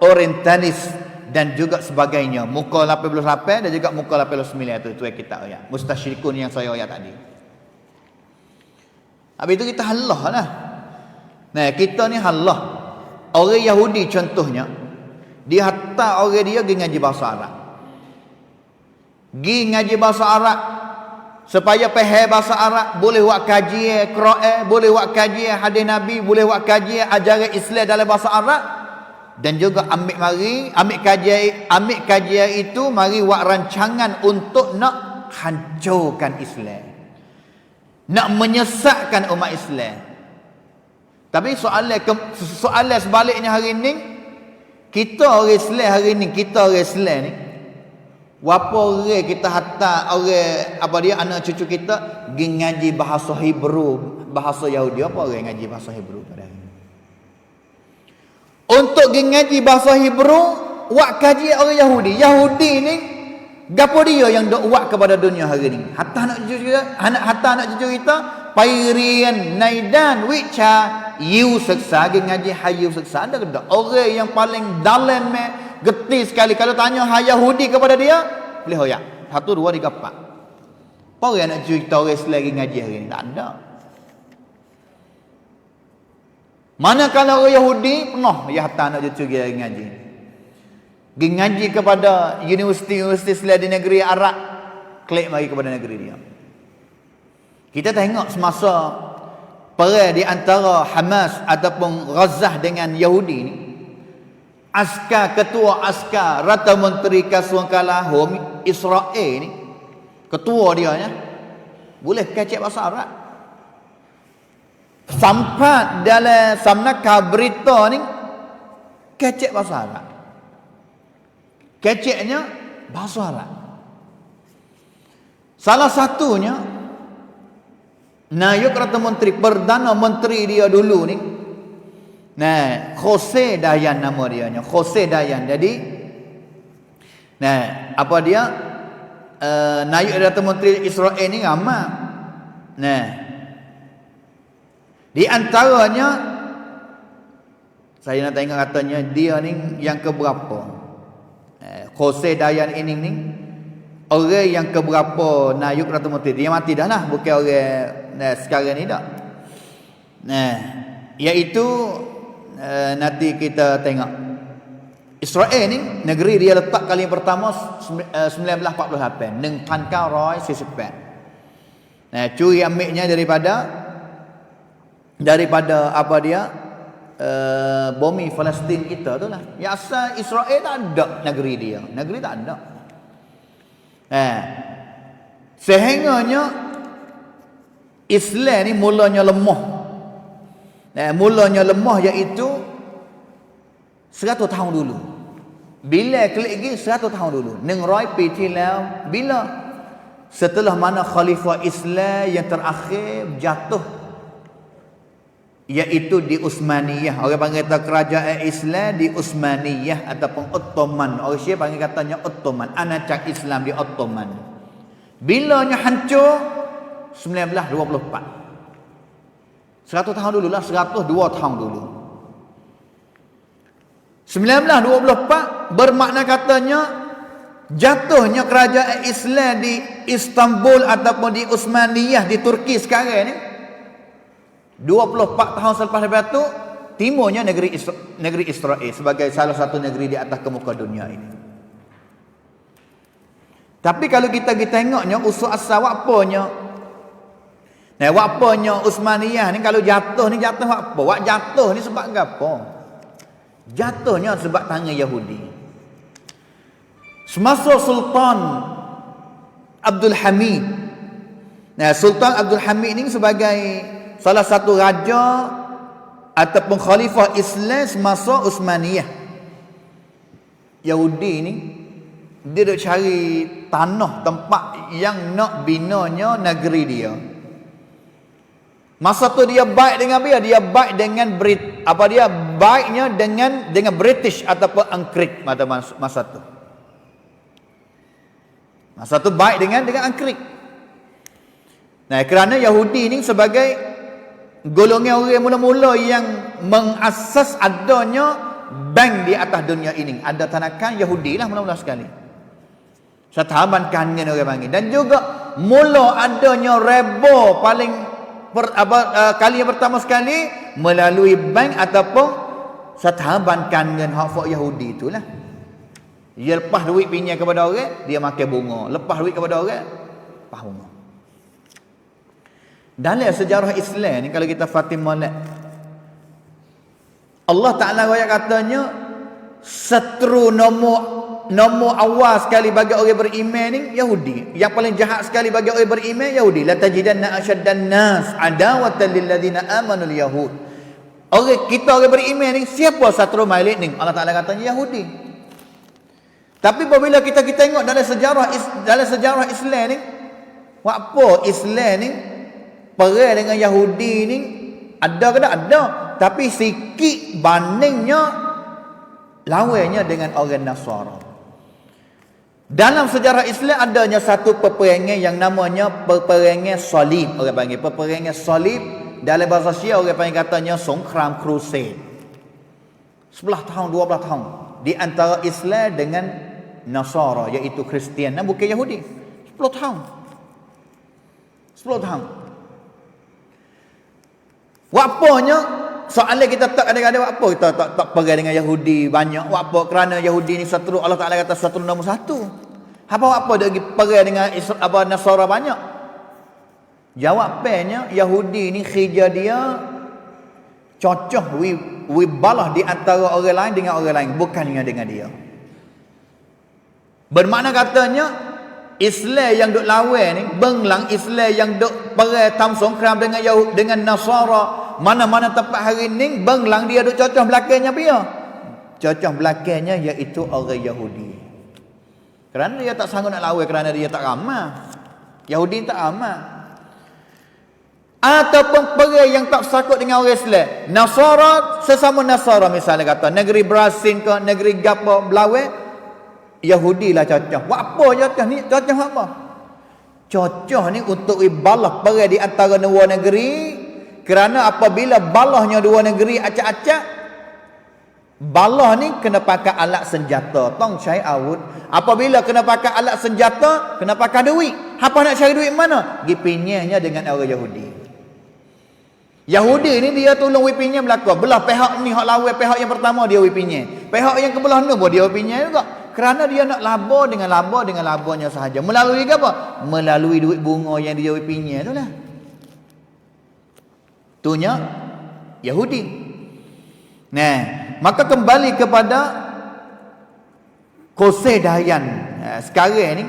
orientalis dan juga sebagainya. Muka 88 dan juga muka 89 itu kitab ayat. Mustasyrikun yang saya ayat tadi. Habis itu kita halah lah. Nah, kita ni halah. Orang Yahudi contohnya, dia hantar orang dia pergi ngaji bahasa Arab. Pergi ngaji bahasa Arab supaya faham bahasa Arab, boleh buat kajian Quran, boleh buat kajian hadis Nabi, boleh buat kajian ajaran Islam dalam bahasa Arab, dan juga ambil kajian itu mari buat rancangan untuk nak hancurkan Islam, nak menyesatkan umat Islam. Tapi soalan sebaliknya hari ni, kita orang Islam hari ni, berapa orang kita hantar orang anak cucu kita pergi ngaji bahasa Hebrew, bahasa Yahudi. Apa orang ngaji bahasa Hebrew pada hari ni? Untuk pergi ngaji bahasa Hebrew, buat kaji orang Yahudi. Yahudi ni gapo dia yang dok buat kepada dunia hari ni? Hatta anak cucu kita pairian naidan wicha you seksa ngaji hayu seksa. Ada ke orang yang paling dalam getih sekali kalau tanya Yahudi kepada dia, boleh hoyak 1 2 3 4. Apa yang nak cerita orang Islam lagi ngaji hari ni? Tak ada. Mana kalau orang Yahudi penuh ya hantar anak cucu dia ngaji. Pergi ngaji kepada universiti Islam di negeri Arab, klik mari kepada negeri dia. Kita tengok semasa perang di antara Hamas ataupun Gaza dengan Yahudi ni, ketua askar Rata Menteri Kasuangkalahum Israel ni, ketua dia nya boleh kecek bahasa Arab. Sampai dalam samnaka berita ni kecek bahasa Arab. Keceknya bahasa Arab. Salah satunya Nayuk Rata Menteri, Perdana Menteri dia dulu ni, nah, Jose Dayan nama dia nya, Jose Dayan. Jadi nah, apa dia Nayuk Rata Menteri Israel ni ramai. Nah, di antaranya saya nak tengok katanya dia ni yang keberapa. Jose Dayan ini ni orang yang keberapa Nayuk Rata Menteri. Dia mati dah lah, bukan orang sekarang ni dah. Nah, iaitu nanti kita tengok Israel ni negeri dia letak kali pertama 1948 dengan Pankau Roy Sisipat. Nah, curi ambilnya daripada apa dia bumi Palestin kita tu lah. Ya, asal Israel tak ada negeri dia. Negeri tak ada. Sehingganya Islam ni mulanya lemah. Mulanya lemah iaitu 100 tahun dulu. Bila klik lagi 100 tahun dulu. Neng Roy Petilau bila setelah mana khalifah Islam yang terakhir jatuh, iaitu di Utsmaniyah. Orang panggil kata kerajaan Islam di Utsmaniyah ataupun Ottoman. Orang Syiah panggil katanya Ottoman. Anacak Islam di Ottoman. Bilanya hancur 1924. 100 tahun dulu lah, 102 tahun dulu. 1924 bermakna katanya jatuhnya kerajaan Islam di Istanbul ataupun di Utsmaniyah di Turki sekarang ni. 24 tahun selepas itu timurnya negeri Israel sebagai salah satu negeri di atas kemuka dunia ini. Tapi kalau kita tengoknya usul asal wapanya, wapanya Utsmaniyah ni kalau jatuh ni jatuh apa? Wak jatuh ni sebab apa? Jatuhnya sebab tangan Yahudi. Semasa Sultan Abdul Hamid. Sultan Abdul Hamid ni sebagai salah satu raja ataupun khalifah Islam semasa Utsmaniyah. Yahudi ni dia duk cari tanah tempat yang nak binanya negeri dia. Masa tu dia baik dengan dia baik dengan baiknya dengan British ataupun Angkrik masa tu. Masa tu baik dengan Angkrik. Kerana Yahudi ni sebagai golongan orang mula-mula yang mengasas adanya bank di atas dunia ini. Ada tanakan Yahudi lah mula-mula sekali. Satahaban kangen orang panggil. Dan juga mula adanya rebo paling kali yang pertama sekali melalui bank ataupun setabankan dengan hak fak Yahudi itulah. Dia lepas duit pinjam kepada orang, dia makan bunga. Lepas duit kepada orang, lepas bunga. Dalam sejarah Islam ni kalau kita Fatimah lihat, Allah Ta'ala royak katanya seteru nombor awal sekali bagi orang beriman ni Yahudi. Yang paling jahat sekali bagi orang beriman Yahudi. La tajidanna asyaddan nas adawatan lil ladzina amanu yahud. Orang beriman ni siapa seteru malik ni? Allah Ta'ala katanya Yahudi. Tapi apabila kita tengok dalam sejarah Islam ni, apa Islam ni perang dengan Yahudi ni ada ke tak? Ada. Tapi sikit bandingnya lawannya dengan orang Nasara. Dalam sejarah Islam adanya satu peperangan yang namanya peperangan salib. Orang panggil peperangan salib. Dalam bahasa Syiah orang panggil katanya Songkram Crusade. 11 tahun, 12 tahun. Di antara Islam dengan Nasara, iaitu Kristian dan bukan Yahudi. 10 tahun. 10 tahun. Wapanya soalnya kita tak ada apa kita tak perang dengan Yahudi banyak. Apa kerana Yahudi ni seteru, Allah Taala kata seteru nombor satu. Apa dia pergi perang dengan Nasara banyak? Jawapannya Yahudi ni khija dia cocok we balah di antara orang lain dengan orang lain, bukannya dengan dia. Bermakna katanya Islam yang duk lawan ni, benglang Islam yang duk perang tam songkram dengan Nasara, mana-mana tempat hari ni benglang dia duk cocok belakangnya dia. Cocok belakangnya iaitu orang Yahudi. Kerana dia tak sanggup nak lawan, kerana dia tak ramah. Yahudi tak ramah. Ataupun perang yang tak sakut dengan orang Islam. Nasara sesama Nasara misalnya kata negeri Brazil ke negeri gapo berlawan, Yahudi lah cocok. Buat apa cocok ni? Cocok apa? Cocok ni untuk balah perang di antara dua negeri. Kerana apabila balahnya dua negeri acak-acak, balah ni kena pakai alat senjata. Tong cai awut. Apabila kena pakai alat senjata, kena pakai duit. Apa nak cari duit mana? Gi pinjamnya dengan orang Yahudi. Yahudi ni dia tolong pinjam belaka. Belah pihak ni hak lawan pihak yang pertama dia pinjam. Pihak yang kebelah ni pun dia pinjam juga. Kerana dia nak laba dengan labanya sahaja. Melalui apa? Melalui duit bunga yang dia pinjam tu lah. Itunya Yahudi. Nah, maka kembali kepada Qusay Dayan. Sekarang ni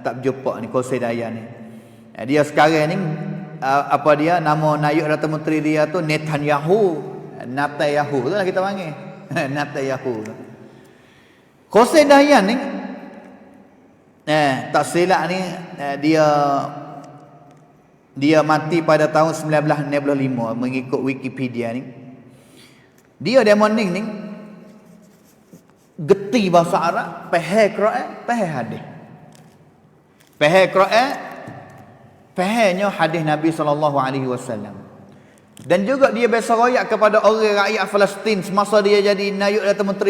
tak berjumpa ni Qusay Dayan ni. Dia sekarang ni apa dia nama naib Perdana Menteri dia tu Netanyahu tu lah kita panggil. Netanyahu tu. Qusay Dayan ni tak silap ni dia mati pada tahun 1965 mengikut Wikipedia ni. Dia demoning ni geti bahasa Arab, faham Quran, faham hadis. Faham Quran, fahamnya hadis Nabi SAW. Dan juga dia biasa royak kepada orang rakyat Palestin semasa dia jadi naib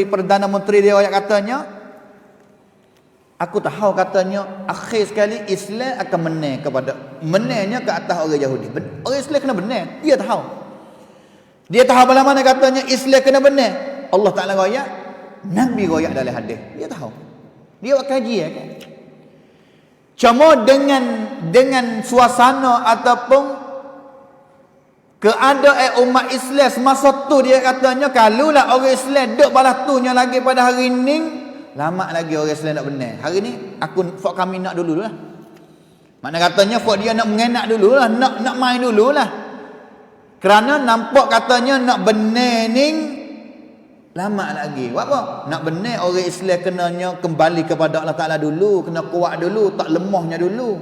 Perdana Menteri dia royak katanya, aku tahu katanya akhir sekali Islam akan menangnya ke atas orang Yahudi. Orang Islam kena benar, dia tahu. Dia tahu mana katanya Islam kena benar. Allah Taala royak, Nabi royak dalam hadis. Dia tahu. Dia buat kaji kan. Cuma dengan suasana ataupun keadaan umat Islam semasa tu dia katanya kalaulah orang Islam duk balas tunya lagi pada hari ni, lama lagi orang Islam nak benar. Hari ni fak kami nak dululah. Makna katanya fak dia nak mengenak dululah, nak main dululah. Kerana nampak katanya nak benar ni lama lagi. Buat apa? Nak benar orang Islam kenanya kembali kepada Allah Taala dulu, kena kuat dulu, tak lemahnya dulu.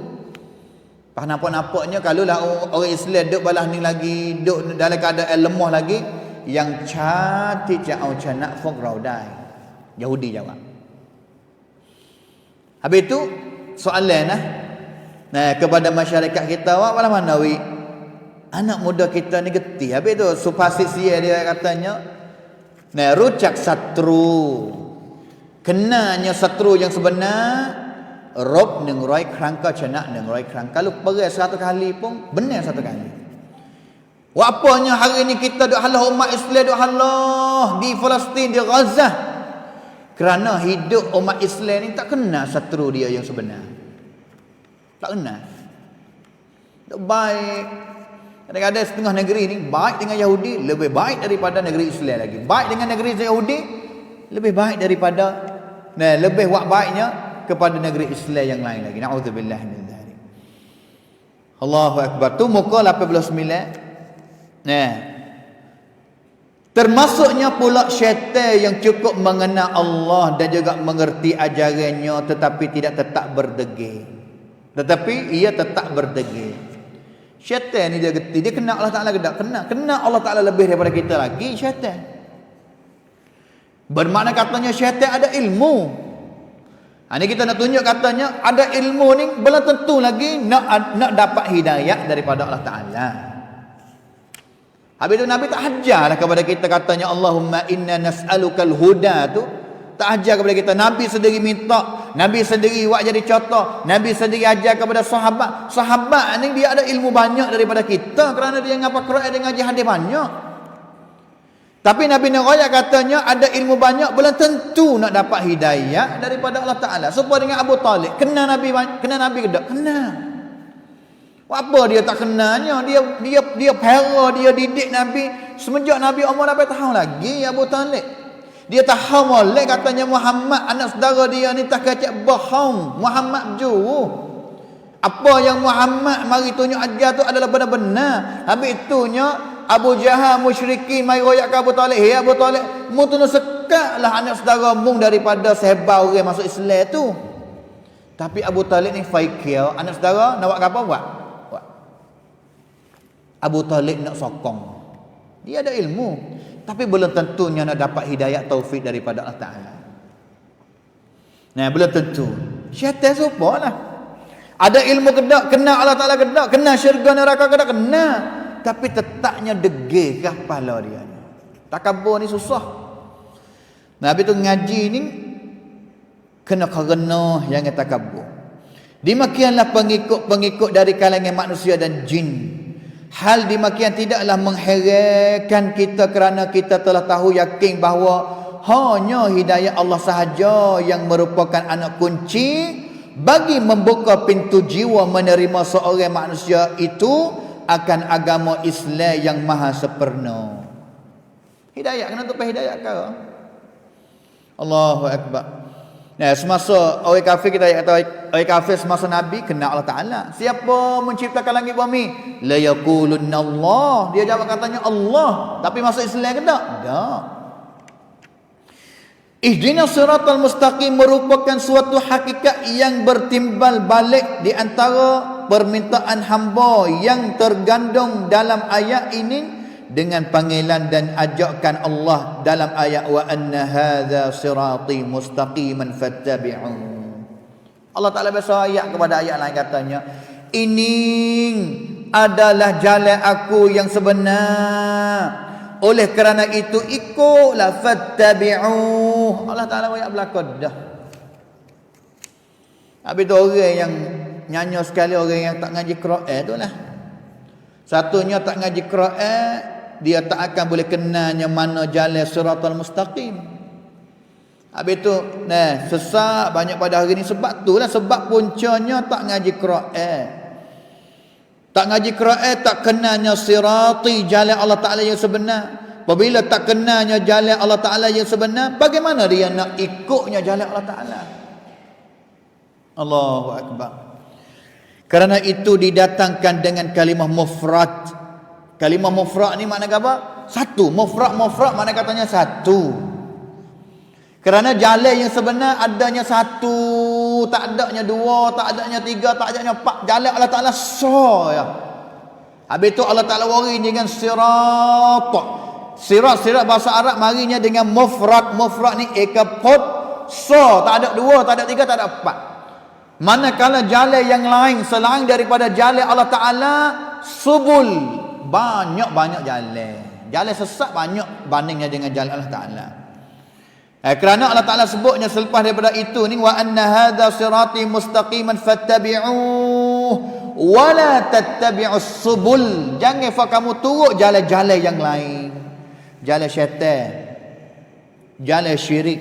Pas nampak-nampaknya kalaulah orang Islam duk balas ni lagi, duk dalam keadaan lemah lagi, yang cantik jauh nak fok raudai. Yahudi jawab. Habis itu soalan kepada masyarakat kita, awak malah mana wi? Anak muda kita ni geti. Habis tu supasit sia dia katanya, rucak satru. Kenanya satru yang sebenar rob nengroi kerangka cenak nengroi kerangka. Kalau perai 100 kali pun benar 100 kali. Apanya hari ni kita duk halah umat Islam duk halah di Palestin, di Gaza. Kerana hidup umat Islam ni tak kenal seteru dia yang sebenar. Tak kenal. Duk baik. Kadang-kadang setengah negeri ni baik dengan Yahudi lebih baik daripada negeri Islam lagi. Baik dengan negeri Yahudi lebih baik daripada lebih baiknya kepada negeri Islam yang lain lagi. Na'udzubillah min dzalik. Allahu akbar. Tu muka 89. Termasuknya pula syaitan yang cukup mengenal Allah dan juga mengerti ajarannya tetapi tidak tetap berdegil. Tetapi ia tetap berdegil. Syaitan ni dia geti, dia kenal Allah Ta'ala ke tak? Kenal Allah Ta'ala lebih daripada kita lagi syaitan. Bermakna katanya syaitan ada ilmu. Ini kita nak tunjuk katanya ada ilmu ni belum tentu lagi nak dapat hidayah daripada Allah Ta'ala. Habis itu Nabi tak ajarlah kepada kita katanya Allahumma inna nas'alukal huda tu. Tak ajar kepada kita. Nabi sendiri minta. Nabi sendiri buat jadi contoh. Nabi sendiri ajar kepada sahabat. Sahabat ni dia ada ilmu banyak daripada kita. Kerana dia ngapa Quran, dia ngaji hadis banyak. Tapi Nabi Nuraya katanya ada ilmu banyak belum tentu nak dapat hidayah daripada Allah Ta'ala. Supaya dengan Abu Talib. Kenal Nabi ke tak? Kenal. Apa dia tak kenalnya? Dia para, dia didik Nabi semenjak Nabi umur 8 tahun lagi Abu Talib. Dia tahu molek katanya Muhammad anak saudara dia ni tak kacak bohong. Muhammad juru. Apa yang Muhammad mari tunjuk ajar tu adalah benar-benar. Habis itunya Abu Jahal musyrikin mai royak ke Abu Talib. Hei Abu Talib, mu tu sekatlah anak saudara mu daripada sebar orang masuk Islam tu. Tapi Abu Talib ni fakir, anak saudara nak buat apa buat? Abu Talib nak sokong. Dia ada ilmu, tapi belum tentunya nak dapat hidayah taufik daripada Allah Ta'ala. Belum tentu. Syaitan supalah. Ada ilmu ke tak? Kenal Allah Ta'ala ke tak? Kenal syurga neraka ke tak? Kenal. Tapi tetapnya degil ke kepala dia. Takabur ni susah. Habis tu ngaji ni kena kerana yang takabur. Demikianlah pengikut-pengikut dari kalangan manusia dan jin. Hal demikian tidaklah mengherankan kita kerana kita telah tahu yakin bahawa hanya hidayah Allah sahaja yang merupakan anak kunci bagi membuka pintu jiwa menerima seorang manusia itu akan agama Islam yang maha sempurna. Hidayah kena tupai hidayah kau. Allahu akbar. Semasa orang kafir kita kata orang kafir semasa Nabi kenal Allah Ta'ala. Siapa menciptakan langit bumi? La yaqulunna Allah. Dia jawab katanya Allah. Tapi masuk Islam ke tak? Tak. Ihdinas siratal mustaqim merupakan suatu hakikat yang bertimbal balik di antara permintaan hamba yang tergandung dalam ayat ini dengan panggilan dan ajakan Allah dalam ayat wa anna hadza sirati mustaqiman fattabi'u. Allah Ta'ala basa ayat kepada ayat lain katanya ini adalah jalan aku yang sebenar, oleh kerana itu ikutlah fattabi'u. Allah Ta'ala ayat belakang dah. Habis tu orang yang nyanyi sekali orang yang tak ngaji Quran tu lah. Satunya tak ngaji Quran, dia tak akan boleh kenalnya mana jalan siratal mustaqim. Habis tu sesat banyak pada hari ni sebab tu lah, sebab puncanya tak ngaji Quran. Tak ngaji Quran, tak kenalnya sirati, jalan Allah Ta'ala yang sebenar. Apabila tak kenalnya jalan Allah Ta'ala yang sebenar, bagaimana dia nak ikutnya jalan Allah Ta'ala? Allahu akbar. Kerana itu didatangkan dengan kalimah mufrad. Kalimah mufrad ni makna apa? Satu. Mufrad makna katanya satu. Kerana jalan yang sebenar adanya satu, tak adanya dua, tak adanya tiga, tak adanya empat. Jalan Allah Ta'ala ya. Habis tu Allah Ta'ala wari dengan sirat. Sirat bahasa Arab marinya dengan mufrad. Mufrad ni ekapot so, tak ada dua, tak ada tiga, tak ada empat. Manakala jalan yang lain selain daripada jalan Allah Ta'ala, subul, banyak jalan. Jalan sesat banyak bandingnya dengan jalan Allah Ta'ala. Kerana Allah Ta'ala sebutnya selepas daripada itu ni, wa anna hadha sirati mustaqiman fattabi'uh wa la tattabi'us subul. Jangan kamu turut jalan-jalan yang lain, jalan syaitan, jalan syirik,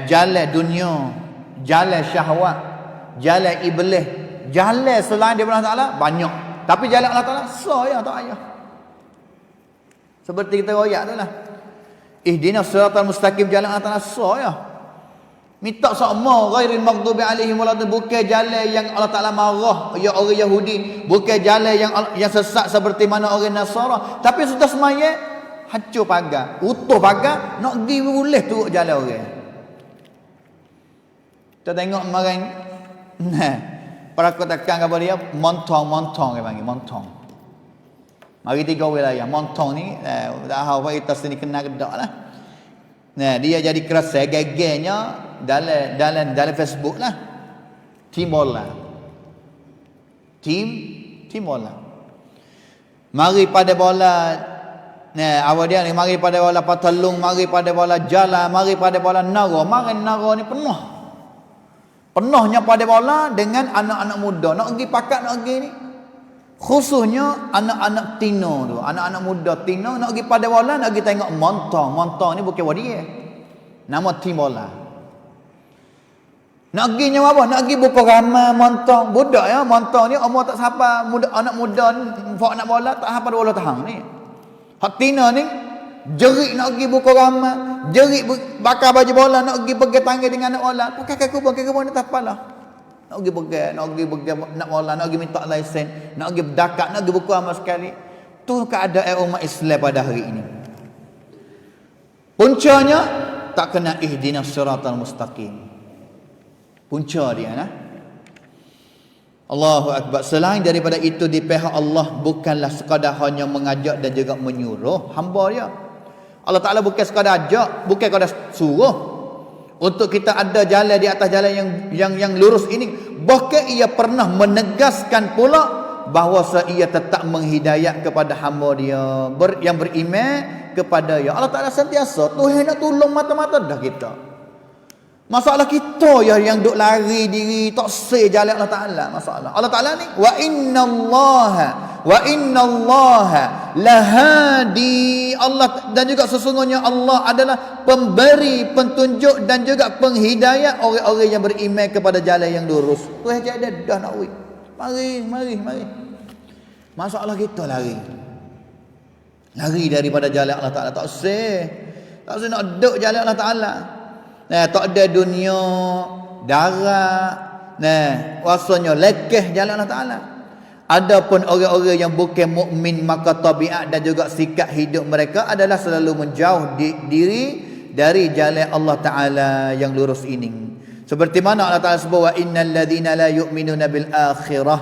jalan dunia, jalan syahwat, jalan iblis, jalan selain daripada Allah Ta'ala banyak. Tapi jalan Allah Ta'ala saya tak payah. Seperti kita royak tu lah, ihdinas siratal mustaqim, jalan Allah Ta'ala saya. Minta sama ghairil maghdubi alaihim waladdallin, bukan jalan yang Allah Ta'ala marah ya orang Yahudi, bukan jalan yang sesat seperti mana orang Nasara. Tapi sudah semaya hancur pagar, utuh pagar, nak pergi boleh turut jalan orang. Kita tengok kemarin para kotakan kepada dia montong dia panggil montong. Mari 3 wilayah montong ni tak tahu apa kita sini kena kedak lah. Dia jadi kerasa gegernya dalam Facebook lah. Timola. Timola. Mari pada bola awal dia ni, mari pada bola patalung, mari pada bola jala, mari pada bola nara. Mari nara ni penuhnya pada bola dengan anak-anak muda nak pergi pakat, nak pergi ni. Khususnya anak-anak tino tu, anak-anak muda tino nak pergi pada bola, nak pergi tengok montong ni bukan wadia, nama tim bola. Nak pergi nyawa apa? Nak pergi buka ramai montong budak ya. Montong ni umur tak siapa, anak muda ni fak nak bola tak siapa 12 tahun ni. Hak tino ni jerik nak pergi buka ramai, jerik bakar baju bola, nak pergi pegang tangan dengan anak bola, pakai kaki kubur ni tak apalah. Nak pergi pegang, nak bola, nak pergi minta lesen, nak pergi berdakat, nak pergi buku amal sekali. Tu keadaan umat Islam pada hari ini. Puncanya tak kena ihdinas siratal mustaqim. Punca dia nah. Allahu akbar. Selain daripada itu, di pihak Allah bukanlah sekadar hanya mengajak dan juga menyuruh hamba dia. Allah Ta'ala bukan sekadar ajak, bukan sekadar suruh untuk kita ada jalan di atas jalan yang lurus ini. Bahkan ia pernah menegaskan pula bahawa ia tetap menghidayat kepada hamba dia yang beriman kepada dia. Allah Ta'ala sentiasa Tuhan nak tolong mata-mata dah kita. Masalah kita yang duk lari diri tak say jalan Allah Ta'ala. Masalah Allah Ta'ala ni wa innallaha lahadi. Allah dan juga sesungguhnya Allah adalah pemberi petunjuk dan juga penghidayah orang-orang yang beriman kepada jalan yang lurus. Tuhan jadi dah nak wait. Mari. Masalah kita lari daripada jalan Allah Ta'ala. Tak say nak duk jalan Allah Ta'ala. Tak ada dunia darat, rasanya lekeh jalan Allah Ta'ala. Adapun orang-orang yang bukan mukmin, maka tabiat dan juga sikap hidup mereka adalah selalu menjauh diri dari jalan Allah Ta'ala yang lurus ini. Seperti mana Allah Ta'ala sebut, wa innal ladzina la yu'minuna bil akhirah,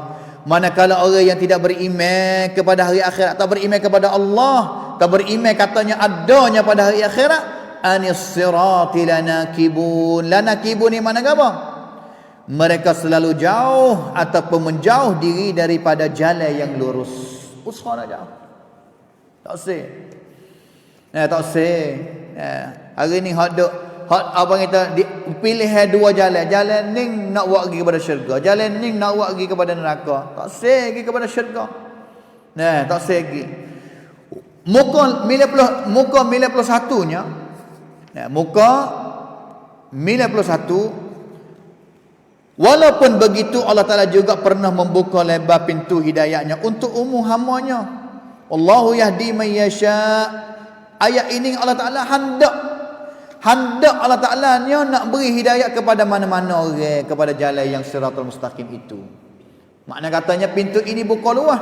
manakala orang yang tidak beriman kepada hari akhirat, tak beriman kepada Allah, tak beriman katanya adanya pada hari akhirat, anis sirati lanakibun. Lanakibun ni mana apa? Mereka selalu jauh ataupun menjauh diri daripada jalan yang lurus. Usaha nak jauh. Tak say. Tak say. Hari ni hot abang kita pilih dua jalan. Jalan ni nak buat pergi kepada syurga, jalan ni nak buat pergi kepada neraka. Tak say pergi kepada syurga. Tak say pergi. Muka 91-nya. Muka 91. Walaupun begitu, Allah Ta'ala juga pernah membuka lebar pintu hidayahnya untuk umum hambanya. Allahu yahdi man yasha. Ayat ini Allah Ta'ala hendak Allah Ta'ala nak beri hidayah kepada mana-mana orang kepada jalan yang siratal mustaqim itu. Makna katanya pintu ini buka luas.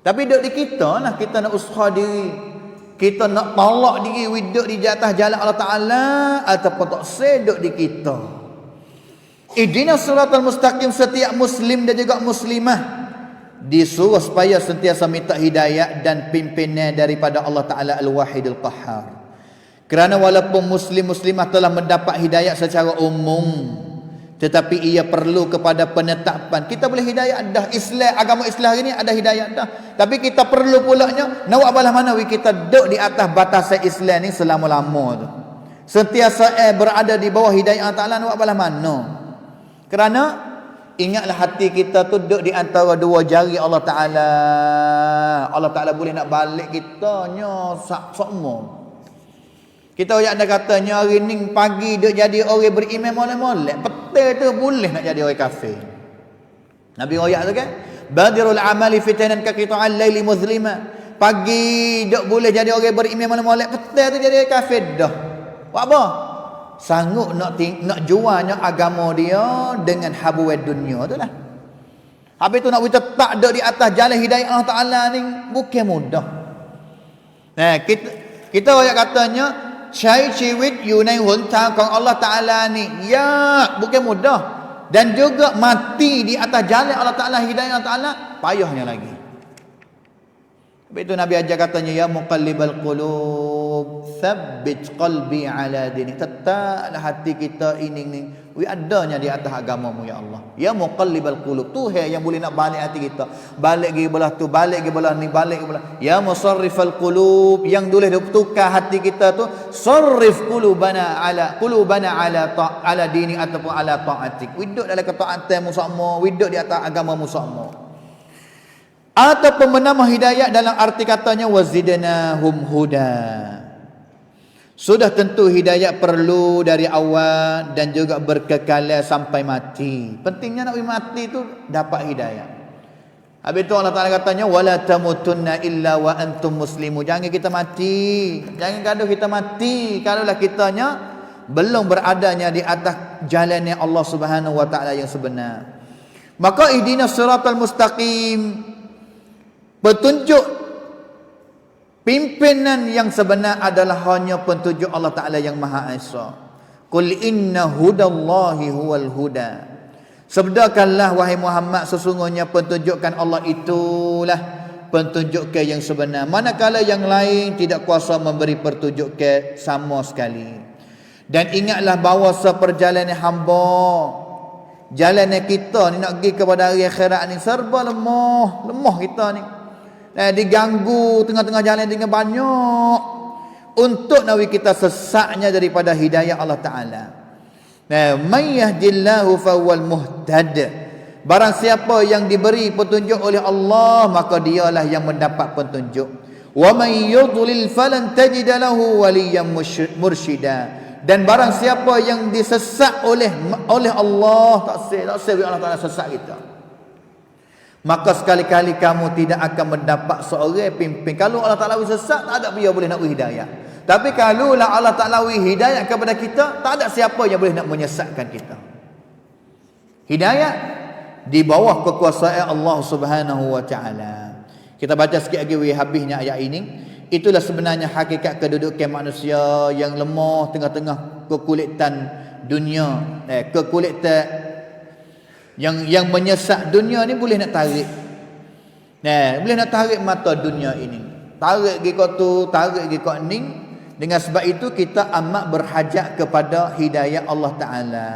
Tapi duduk di kita lah, kita nak usaha diri, kita nak tolak diri hidup di atas jalan Allah Ta'ala, ataupun tak seduk di kita. Ihdinas siratal mustaqim. Setiap muslim dan juga muslimah disuruh supaya sentiasa minta hidayah dan pimpinan daripada Allah Ta'ala Al-Wahidul Qahhar. Kerana walaupun muslim-muslimah telah mendapat hidayah secara umum, tetapi ia perlu kepada penetapan. Kita boleh hidayah dah, Islam, agama Islam hari ni ada hidayah dah, tapi kita perlu pulaknya nak buat balas mana kita duduk di atas batasan Islam ni selama-lama tu. sentiasa berada di bawah hidayah Allah Ta'ala, nak buat balas mana? Kerana ingatlah hati kita tu duduk di antara dua jari Allah Ta'ala. Allah Ta'ala boleh nak balik kita nya semua. Kita ayat anda katanya hari ni pagi duk jadi orang beriman molek-molek, petang tu boleh nak jadi orang kafir. Nabi ayat tu kan, badirul amali fitanan ka qita'al laili muzlima. Pagi duk boleh jadi orang beriman molek-molek, petang tu jadi orang kafir dah. Buat apa? Sanggup nak jualnya agama dia dengan habuat dunia tu lah. Habis tu nak tetap duk di atas jalan hidayah Allah Ta'ala ni bukan mudah. Nah, kita ayat katanya ใช้ชีวิตอยู่ในหนทางของ Allah Ta'ala ni bukan mudah, dan juga mati di atas jalan Allah Ta'ala, hidayah Allah Ta'ala payahnya lagi. Sebab itu Nabi ajar katanya, ya muqallibal qulub thabbit qalbi ala dinik. Tetaplah hati kita ini ni adanya di atas agamamu ya Allah. Ya muqallibal qulub, Tuhan yang boleh nak balik hati kita, balik pergi belah tu, balik pergi belah ni, balik pergi belah. Ya musarrifal qulub, yang boleh tukar hati kita tu, sarrif qulubana ala dini ataupun ala ta'atik. Widuk dalam ketaatanmu sama, widuk di atas agamamu sama. Ataupun bernama hidayah dalam arti katanya wazidnahum huda. Sudah tentu hidayah perlu dari awal dan juga berkekalan sampai mati. Pentingnya nak mati itu dapat hidayah. Habis itu Allah Ta'ala katanya wala tamutunna illa wa antum muslimun. Jangan kita mati, jangan gaduh kita mati kalaulah kitanya belum beradanya di atas jalannya Allah Subhanahu wa taala yang sebenar. Maka ihdinas siratal mustaqim, petunjuk pimpinan yang sebenar adalah hanya petunjuk Allah Ta'ala yang Maha Esa. Qul inna hudallahi huwal huda. Sabdakanlah wahai Muhammad, sesungguhnya petunjukkan Allah itulah petunjuk yang sebenar. Manakala yang lain tidak kuasa memberi petunjuk sama sekali. Dan ingatlah bahawa seperjalanan hamba, jalannya kita ni nak pergi kepada hari akhirat ni serba lemah kita ni. Diganggu tengah-tengah jalan dengan banyak untuk nawi kita sesaknya daripada hidayah Allah Ta'ala. May yahdillahu fawwal muhtad. Barang siapa yang diberi petunjuk oleh Allah, maka dialah yang mendapat petunjuk. Wa may yudlil falan tajid lahu waliyyan mursyida. Dan barang siapa yang disesat oleh Allah, tak sah Allah Ta'ala sesat kita, maka sekali-kali kamu tidak akan mendapat seorang pimpin. Kalau Allah Ta'ala sesat, tak ada dia boleh nak hidayah. Tapi kalau Allah Ta'ala hidayah kepada kita, tak ada siapa yang boleh nak menyesatkan kita. Hidayah di bawah kekuasaan Allah Subhanahu wa taala. Kita baca sikit lagi habisnya ayat ini. Itulah sebenarnya hakikat kedudukan manusia yang lemah tengah-tengah kekulitan dunia. Kekulitan yang menyesak dunia ni boleh nak tarik. Boleh nak tarik mata dunia ini. Tarik pergi kat tu, tarik pergi kat ni. Dengan sebab itu kita amat berhajat kepada hidayah Allah Ta'ala.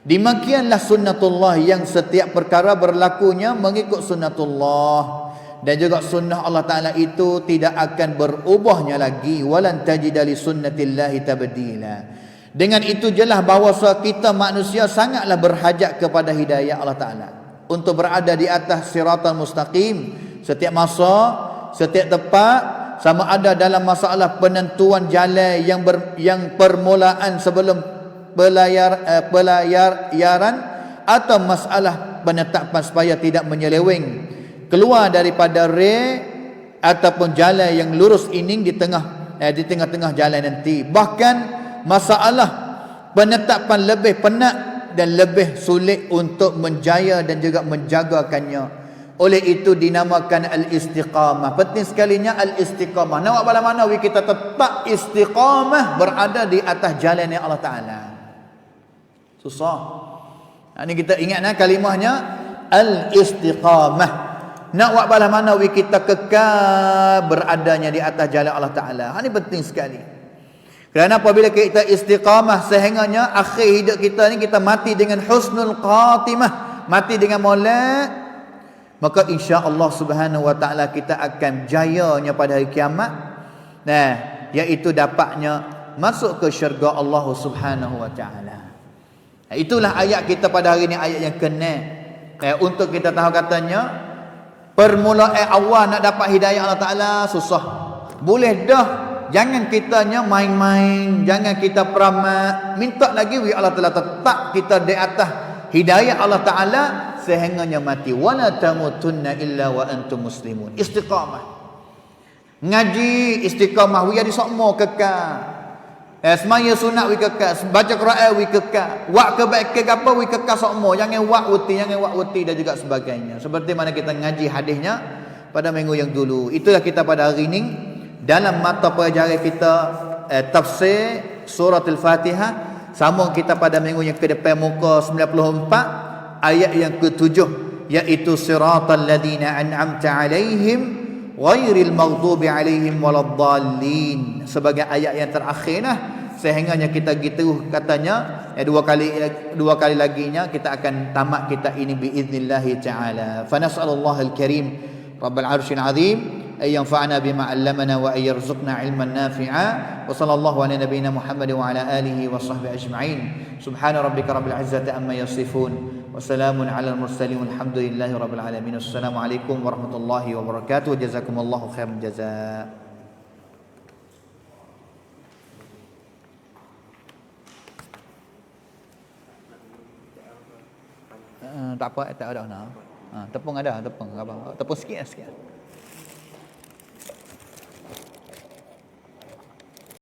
Demikianlah sunnatullah, yang setiap perkara berlakunya mengikut sunnatullah. Dan juga sunnah Allah Ta'ala itu tidak akan berubahnya lagi. Walan tajida li sunnatillahi tabdila. Dengan itu jelas bahawa kita manusia sangatlah berhajat kepada hidayah Allah Ta'ala untuk berada di atas siratal mustaqim setiap masa, setiap tempat, sama ada dalam masalah penentuan jalan yang permulaan sebelum pelayaran atau masalah penetapan supaya tidak menyeleweng keluar daripada ataupun jalan yang lurus ini di tengah-tengah jalan nanti. Bahkan masalah penetapan lebih penat dan lebih sulit untuk menjaya dan juga menjagakannya. Oleh itu dinamakan al-istiqamah. Penting sekalinya al-istiqamah. Nak buat mana kita tetap istiqamah berada di atas jalan yang Allah Ta'ala. Susah. Ini kita ingat kalimahnya al-istiqamah. Nak buat mana kita kekal beradanya di atas jalan Allah Ta'ala. Ini penting sekali. Kerana apabila kita istiqamah sehingganya akhir hidup kita ni kita mati dengan husnul khatimah, mati dengan molek, maka insya-Allah Subhanahu wa taala kita akan jayanya pada hari kiamat. Iaitu dapatnya masuk ke syurga Allah Subhanahu wa taala. Itulah ayat kita pada hari ni, ayat yang kena. Untuk kita tahu katanya permulaan awal nak dapat hidayah Allah Taala susah. Boleh dah, jangan kitanya main-main, jangan kita peramat, minta lagi wi Allah Taala tetap kita di atas hidayah Allah Taala sehingganya mati. Wala tamutunna illa wa antum muslimun. Istiqamah. Ngaji istiqamah wi di sokmo kekal. Semaya sunat wi kekal, baca Quran wi kekal, wak kebaikan apa wi kekal sokmo, jangan wak wuti dan juga sebagainya. Seperti mana kita ngaji hadisnya pada minggu yang dulu. Itulah kita pada hari ini dalam mata pelajaran kita tafsir surah Al-Fatihah. Sambung kita pada minggu yang ke depan muka 94 ayat yang ke-7, iaitu siratal ladzina an'amta alaihim ghairil maghdubi alaihim waladdallin, sebagai ayat yang terakhir lah. Sehingganya kita gitu katanya dua kali laginya kita akan tamat kita ini biiznillah taala. Fa nas'alullah al-karim rabbal arsyil azim ay yanfa'na bima 'allamana wa ay yarzuqna 'ilman nafi'a. Wa sallallahu ala nabiyyina Muhammad wa ala alihi wa sahbihi ajma'in. Subhana rabbika rabbil izzati amma yasifun. Wassalamun ala al-mursalin walhamdulillahi rabbil alamin. Assalamualaikum warahmatullahi wabarakatuh. Jazakumullahu khairan jazaa. Tak apa, tak ada nak. Tepung ada, tepung sikit.